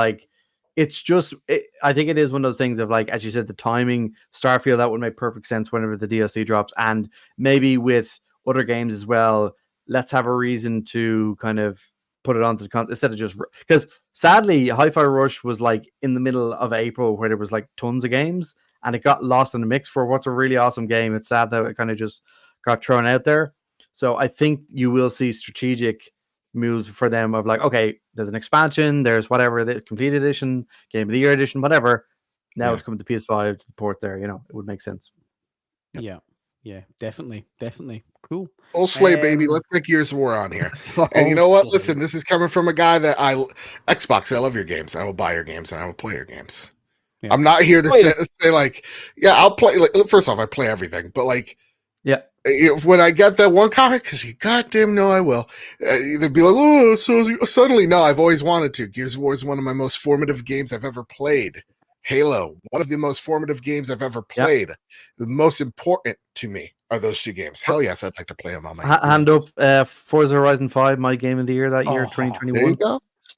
it's just, I think it is one of those things of, as you said, the timing. Starfield, that would make perfect sense whenever the DLC drops, and maybe with other games as well. Let's have a reason to kind of put it onto the content instead of just, because sadly Hi-Fi Rush was in the middle of April, where there was tons of games, and it got lost in the mix for what's a really awesome game. It's sad that it kind of just got thrown out there. So I think you will see strategic moves for them of okay, there's an expansion, there's whatever, the complete edition, Game of the Year edition, whatever. Now it's coming to PS5 to the port there. It would make sense. Yeah, definitely. Cool. Oh, slay, baby. Let's make Gears of War on here. And you know what? Listen, this is coming from a guy that Xbox, I love your games. I will buy your games and I will play your games. Yeah. I'm not here to say I'll play. First off, I play everything, but when I get that one comic, because you goddamn know I will, they'd be like, oh, so suddenly, no, I've always wanted to. Gears of War is one of my most formative games I've ever played. Halo, one of the most formative games I've ever played. The most important to me are those two games. Hell yes, I'd like to play them on my hand up. Forza Horizon 5, my game of the year that year, 2021.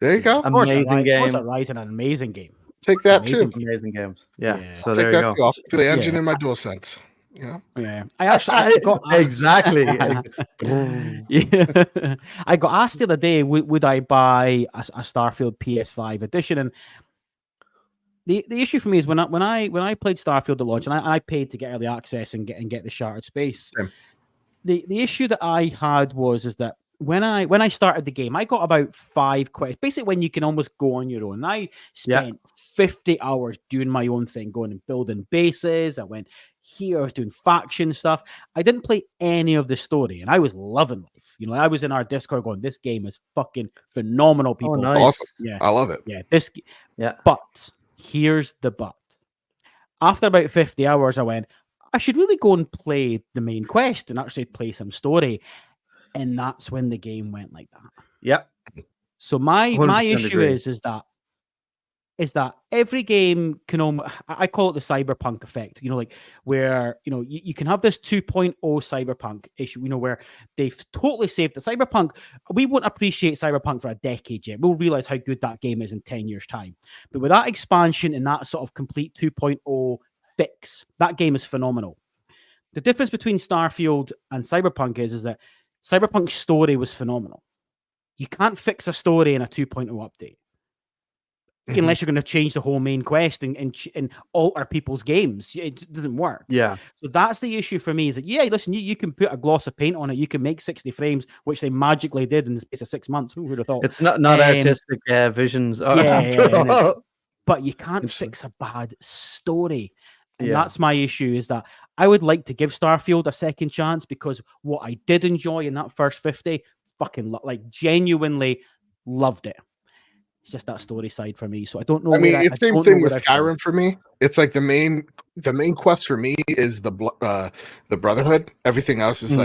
There you go. Amazing game. Forza Horizon, an amazing game. Take that too. Amazing games. Yeah. So take there you go. I'll feel the engine in my DualSense. Yeah. I got exactly. I got asked the other day, would I buy a Starfield PS5 edition? And the issue for me is when I played Starfield at launch, and I paid to get early access and get the Shattered Space. Same. The issue that I had was that when I started the game, I got about 5 quests. Basically, when you can almost go on your own. I spent 50 hours doing my own thing, going and building bases. I went here, I was doing faction stuff. I didn't play any of the story, and I was loving life. I was in our Discord going, this game is fucking phenomenal, people. Oh, nice. Awesome. Yeah. I love it. Yeah. But here's the but. After about 50 hours, I went, I should really go and play the main quest and actually play some story. And that's when the game went like that. Yep. So my 100% issue agree. is that every game can I call it the cyberpunk effect, like where, you can have this 2.0 cyberpunk issue, where they've totally saved the cyberpunk. We won't appreciate cyberpunk for a decade yet. We'll realize how good that game is in 10 years time. But with that expansion and that sort of complete 2.0 fix, that game is phenomenal. The difference between Starfield and Cyberpunk is that Cyberpunk's story was phenomenal. You can't fix a story in a 2.0 update. Unless you're going to change the whole main quest and alter people's games. It doesn't work. Yeah. So that's the issue for me, is that, listen, you can put a gloss of paint on it. You can make 60 frames, which they magically did in the space of 6 months. Who would have thought? It's not artistic visions. But you can't fix a bad story. And that's my issue, is that I would like to give Starfield a second chance, because what I did enjoy in that first 50, genuinely loved it. It's just that story side for me. So I don't know. I mean, it's the same thing with Skyrim for me. It's like the main quest for me is the Brotherhood. Everything else is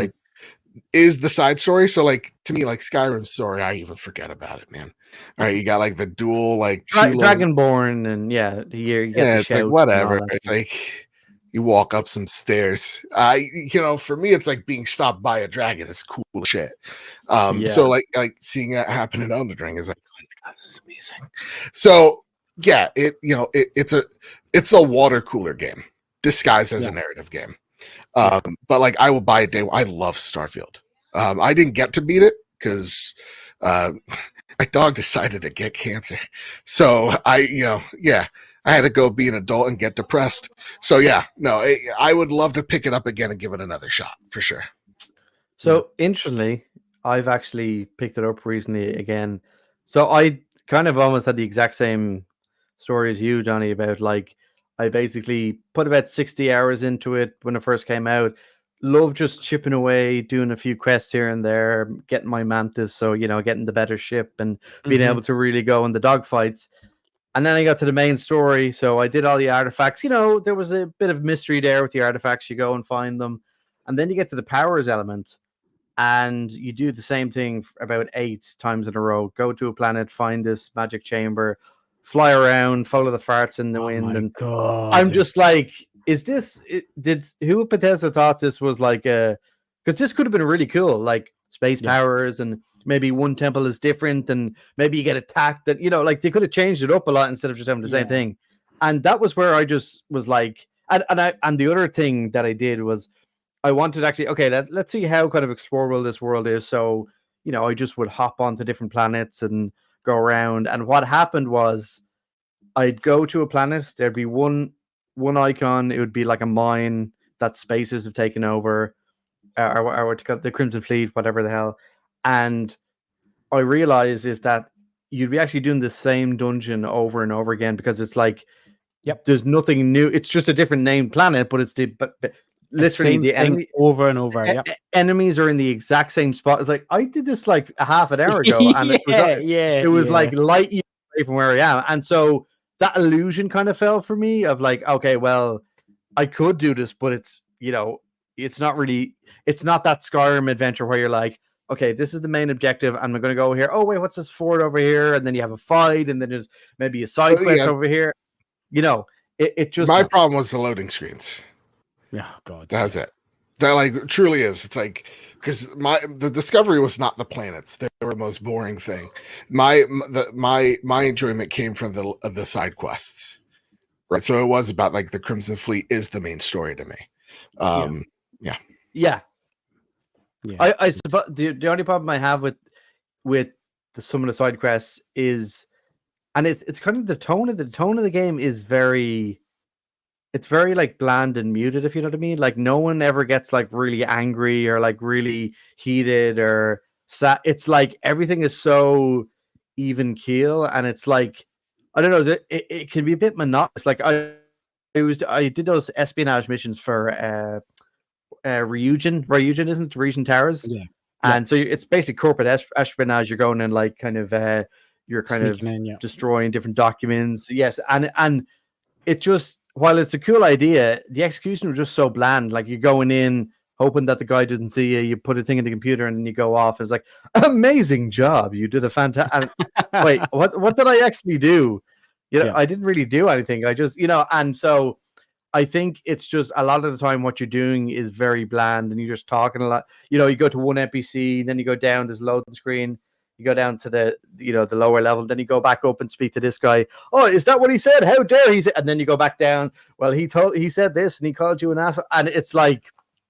is the side story. So like, to me, like Skyrim's story, I even forget about it, man. All right, you got like the dual Dragonborn, and you get it's like whatever. It's like you walk up some stairs. For me, it's like being stopped by a dragon. It's cool shit. So like seeing that happen in Elden Ring is like, oh my God, this is amazing. So yeah, it's a water cooler game disguised as a narrative game. But like, I will buy it day. I love Starfield. I didn't get to beat it because my dog decided to get cancer. So I had to go be an adult and get depressed. So I would love to pick it up again and give it another shot for sure. So interestingly, I've actually picked it up recently again. So I kind of almost had the exact same story as you, Johnny, about like, I basically put about 60 hours into it when it first came out. Love just chipping away, doing a few quests here and there, getting my mantis, so getting the better ship and being able to really go in the dogfights. And then I got to the main story, so I did all the artifacts. There was a bit of mystery there with the artifacts. You go and find them, and then you get to the powers element, and you do the same thing about 8 times in a row. Go to a planet, find this magic chamber, fly around, follow the farts in the wind, and God. I'm just like, who at Bethesda thought this was like because this could have been really cool, like space powers, and maybe one temple is different, and maybe you get attacked. That like they could have changed it up a lot instead of just having the same thing. And that was where I just was like, and the other thing that I did was I wanted actually, let's see how kind of explorable this world is. So I just would hop onto different planets and go around. And what happened was, I'd go to a planet, there'd be one icon, it would be like a mine that spacers have taken over, or the Crimson Fleet, whatever the hell. And I realized is that you'd be actually doing the same dungeon over and over again, because it's like, there's nothing new. It's just a different named planet, but it's literally the enemy over and over. Enemies are in the exact same spot. It's like, I did this like a half an hour ago, and it was like light years away from where I am. And so that illusion kind of fell for me of like, okay, well, I could do this, but it's it's not that Skyrim adventure where you're like, okay, this is the main objective, and we're going to go here. Oh, wait, what's this fort over here? And then you have a fight, and then there's maybe a side quest over here. It just... My problem was the loading screens. Yeah, God. That's it. That like truly is. It's like, because the discovery was not the planets. They were the most boring thing. My enjoyment came from the side quests. Right. So it was about like the Crimson Fleet is the main story to me. Yeah. I suppose the only problem I have with some of the side quests is, and it's kind of the tone of the game is very like bland and muted, if you know what I mean. Like no one ever gets like really angry or like really heated or sad. It's like everything is so even keel, and it's like, I don't know, it can be a bit monotonous. Like I did those espionage missions for Ryujin, isn't it? Ryujin Towers. Yeah. And so it's basically corporate espionage. You're going and like kind of you're kind Sneaking of in, destroying different documents. Yes, and it just, while it's a cool idea, the execution was just so bland. Like, you're going in hoping that the guy doesn't see you. You put a thing in the computer and then you go off. It's like, amazing job. You did a fantastic. Wait, what did I actually do? Yeah. I didn't really do anything. I just, and so I think it's just a lot of the time what you're doing is very bland and you're just talking a lot. You go to one NPC, then you go down this loading screen. You go down to the lower level, then you go back up and speak to this guy. Oh, is that what he said? How dare he say? And then you go back down. Well, he said this and he called you an asshole. And it's like,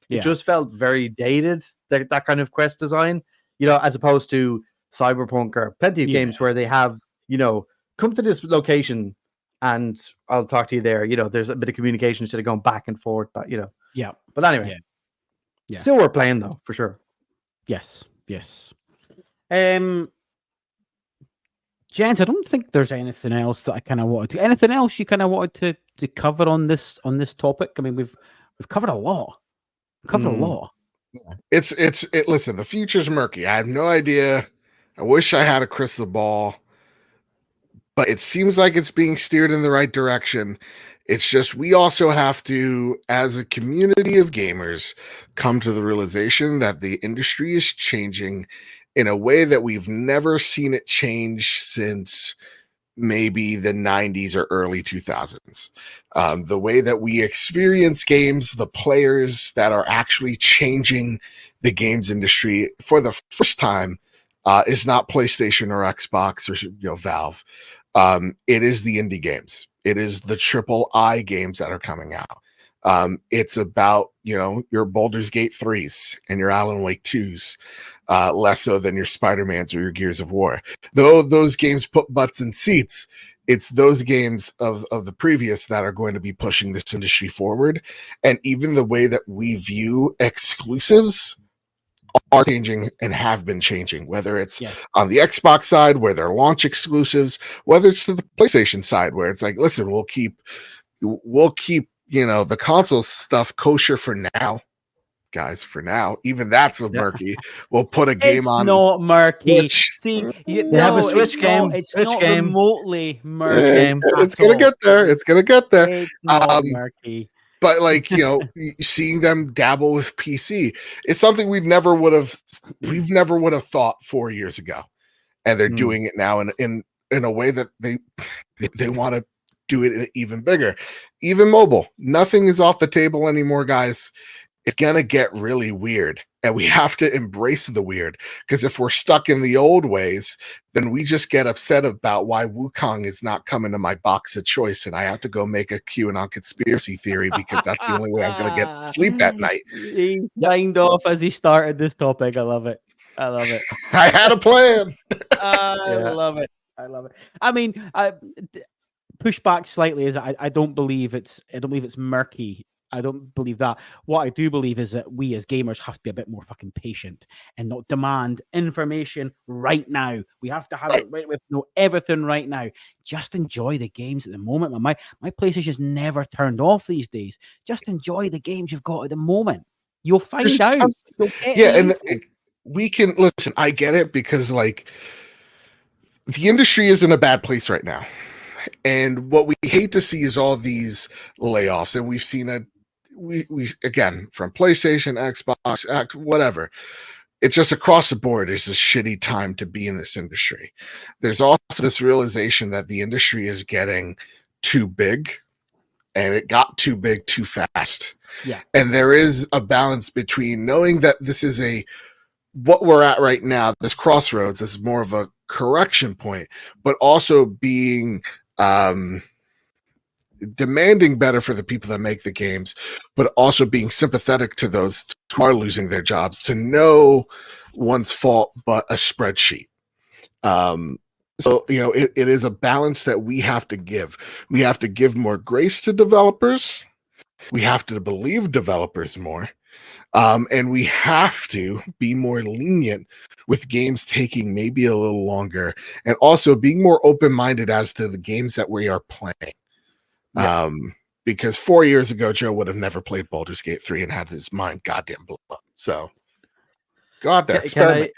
it just felt very dated, that kind of quest design, as opposed to Cyberpunk or plenty of games where they have, come to this location and I'll talk to you there. There's a bit of communication instead of going back and forth, but Yeah. But anyway. Yeah. Still worth playing though, for sure. Yes. Gents, I don't think there's anything else that I kind of wanted to. Anything else you kind of wanted to cover on this topic? I mean, we've covered a lot. Yeah. Listen, the future's murky. I have no idea. I wish I had a crystal ball, but it seems like it's being steered in the right direction. It's just we also have to, as a community of gamers, come to the realization that the industry is changing in a way that we've never seen it change since maybe the 90s or early 2000s. The way that we experience games, the players that are actually changing the games industry for the first time is not PlayStation or Xbox or Valve. It is the indie games. It is the AAA games that are coming out. It's about, your Baldur's Gate 3s and your Alan Wake 2s, less so than your Spider-Mans or your Gears of War. Though those games put butts in seats, it's those games of the previous that are going to be pushing this industry forward. And even the way that we view exclusives are changing and have been changing, whether it's on the Xbox side where they're launch exclusives, whether it's to the PlayStation side where it's like, listen, we'll keep the console stuff kosher for now, guys. For now, even that's a murky. We'll put a game on. It's not murky. Switch. See, have a Switch game. It's Switch not game. remotely murky. It's gonna get there. It's gonna get there. It's not murky. But seeing them dabble with PC is something we've never would have thought 4 years ago, and they're doing it now in a way that they want to do it even bigger, even mobile. Nothing is off the table anymore, guys. It's gonna get really weird, and we have to embrace the weird, because if we're stuck in the old ways, then we just get upset about why Wukong is not coming to my box of choice, and I have to go make a QAnon conspiracy theory because that's the only way I'm gonna get sleep at night. He signed off as he started this topic. I love it. I had a plan. I love it. I mean, push back slightly is I don't believe it's murky. I don't believe that. What I do believe is that we as gamers have to be a bit more fucking patient and not demand information right now. We have to have it right. We have to know everything right now. Just enjoy the games at the moment. My PlayStation's never turned off these days. Just enjoy the games you've got at the moment. You'll find out. And we can listen. I get it, because the industry is in a bad place right now. And what we hate to see is all these layoffs. And we've seen we again, from PlayStation, Xbox, whatever. It's just across the board. It's a shitty time to be in this industry. There's also this realization that the industry is getting too big, and it got too big too fast. Yeah. And there is a balance between knowing that this is what we're at right now, this crossroads is more of a correction point, but also being demanding better for the people that make the games, but also being sympathetic to those who are losing their jobs, to know one's fault but a spreadsheet. So it is a balance that we have to give. We have to give more grace to developers. We have to believe developers more. And we have to be more lenient with games taking maybe a little longer, and also being more open-minded as to the games that we are playing. Yeah. Because 4 years ago, Joe would have never played Baldur's Gate 3 and had his mind goddamn blown up. So go out there, experiment.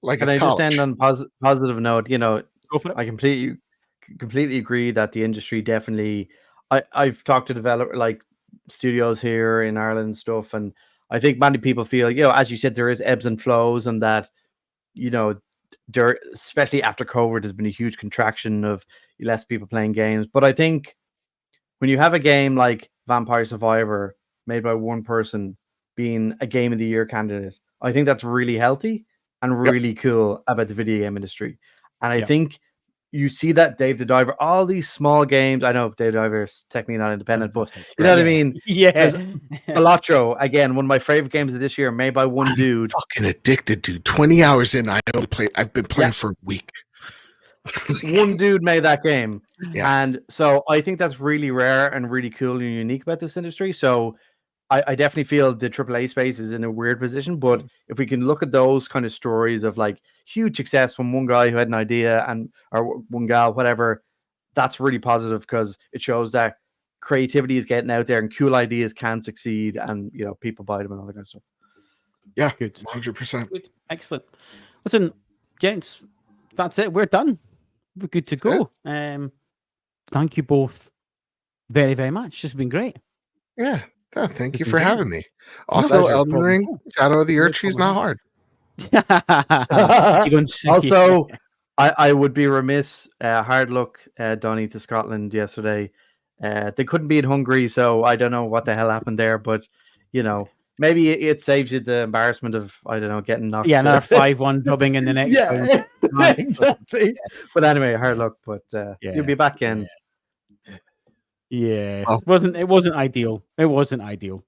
Can I just end on positive note? Go for it. I completely agree that the industry definitely I've talked to developer like studios here in Ireland and stuff, and I think many people feel, as you said, there is ebbs and flows, and that, there, especially after COVID, there's been a huge contraction of less people playing games. But I think when you have a game like Vampire Survivor made by one person being a Game of the Year candidate, I think that's really healthy and really cool about the video game industry. And I think you see that Dave the Diver, all these small games. I know Dave the Diver is technically not independent, but you know what I mean? Yeah. Elatro, again, one of my favorite games of this year, made by one dude. Fucking addicted, dude. 20 hours in, I've been playing for a week. One dude made that game. Yeah. And so I think that's really rare and really cool and unique about this industry. So I definitely feel the AAA space is in a weird position, but if we can look at those kind of stories of like huge success from one guy who had an idea or one gal, whatever, that's really positive, because it shows that creativity is getting out there and cool ideas can succeed, and people buy them and all that kind of stuff. Yeah, good, 100%. Good, excellent. Listen, gents, that's it. We're done. We're good to go. Thank you both very, very much. It's been great. Yeah. Oh, thank you for having me. Also, pleasure. Elden Ring, Shadow of the Erd Tree is not hard. Also, I would be remiss. Hard luck, Donny, to Scotland yesterday. They couldn't beat Hungary, so I don't know what the hell happened there. But maybe it saves you the embarrassment of, I don't know, getting knocked. Yeah, another 5-1 dubbing in the next round. Exactly. But anyway, hard luck. But you'll be back in. Yeah, it wasn't ideal. It wasn't ideal.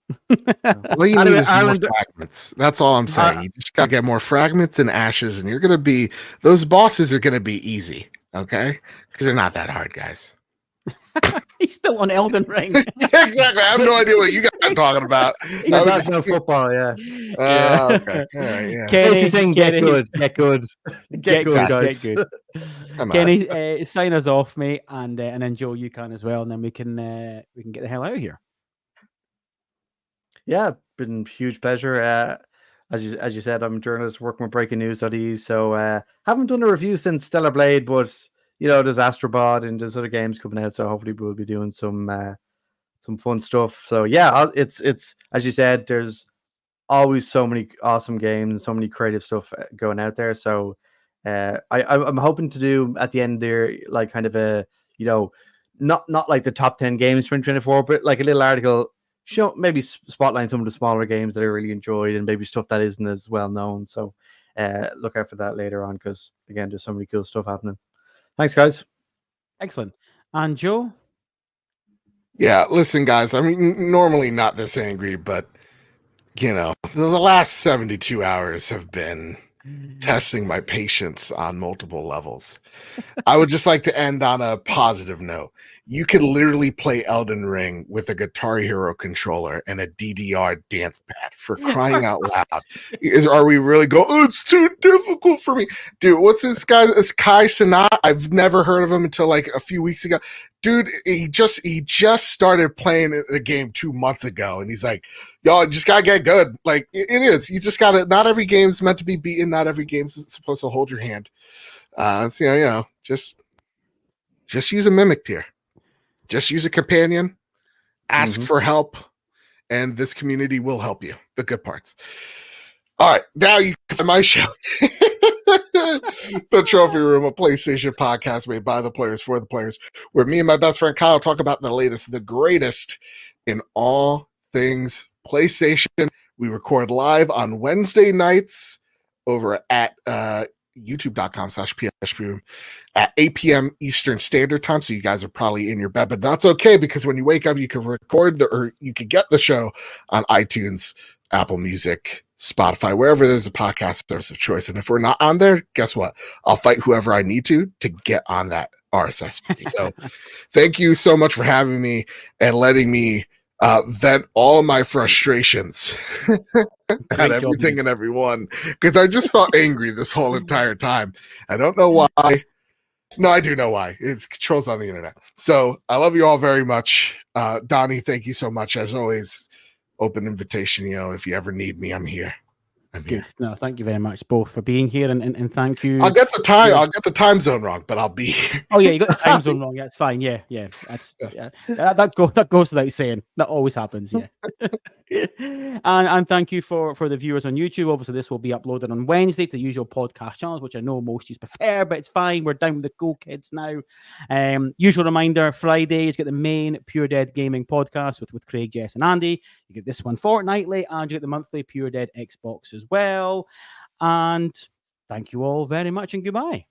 Well, you need more fragments. That's all I'm saying. You just gotta get more fragments and ashes, and those bosses are gonna be easy, okay? Because they're not that hard, guys. He's still on Elden Ring. Yeah, exactly. I have no idea what you guys are talking about. That's no football, okay. All right, yeah. Kenny, saying get good, guys. Get good. Kenny, sign us off, mate, and then Joe, you can as well, and then we can get the hell out of here. Yeah, been huge pleasure. As you said, I'm a journalist working with breaking news.ie, so haven't done a review since Stellar Blade, but there's Astrobot and there's other games coming out, so hopefully we'll be doing some fun stuff. So yeah, it's as you said, there's always so many awesome games and so many creative stuff going out there. So I'm hoping to do at the end there, like kind of a not like the top 10 games 2024, but like a little article maybe spotlighting some of the smaller games that I really enjoyed and maybe stuff that isn't as well known. So look out for that later on, because again, there's so many cool stuff happening. Thanks, guys. Excellent. And Joe? Yeah, listen, guys, I mean, normally not this angry, but, the last 72 hours have been testing my patience on multiple levels. I would just like to end on a positive note. You can literally play Elden Ring with a Guitar Hero controller and a DDR dance pad, for crying out loud. Are we really going, it's too difficult for me? Dude, what's this guy? It's Kai Cenat. I've never heard of him until like a few weeks ago. Dude, he just started playing the game 2 months ago, and he's like, y'all just gotta get good. Like, it is. You just gotta, not every game's meant to be beaten, not every game's supposed to hold your hand. So just use a mimic tier. Just use a companion, ask for help, and this community will help you. The good parts. All right, now you can find my show. The Trophy Room, a PlayStation podcast made by the players for the players, where me and my best friend Kyle talk about the latest, the greatest in all things PlayStation. We record live on Wednesday nights over at youtube.com/PSFreeroom at 8 p.m. Eastern Standard Time. So you guys are probably in your bed, but that's okay, because when you wake up, you can record or you can get the show on iTunes, Apple Music, Spotify, wherever there's a podcast service of choice. And if we're not on there, guess what? I'll fight whoever I need to get on that RSS feed. So thank you so much for having me and letting me vent all of my frustrations at everything and everyone, because I just felt angry this whole entire time. I don't know why. No, I do know why. It's controls on the internet. So I love you all very much. Donnie, thank you so much. As always, open invitation. If you ever need me, I'm here. I'm here. Good. No, thank you very much both for being here, and thank you. I'll get the time. I'll get the time zone wrong, but I'll be here. Oh yeah, you got the time zone wrong. Yeah, it's fine. Yeah. That's that goes without saying. That always happens. Yeah. and thank you for the viewers on YouTube. Obviously, this will be uploaded on Wednesday to the usual podcast channels, which I know most of you prefer, but it's fine. We're down with the cool kids now. Usual reminder: Fridays get the main Pure Dead Gaming podcast with Craig, Jess, and Andy. You get this one fortnightly, and you get the monthly Pure Dead Xbox as well. And thank you all very much, and goodbye.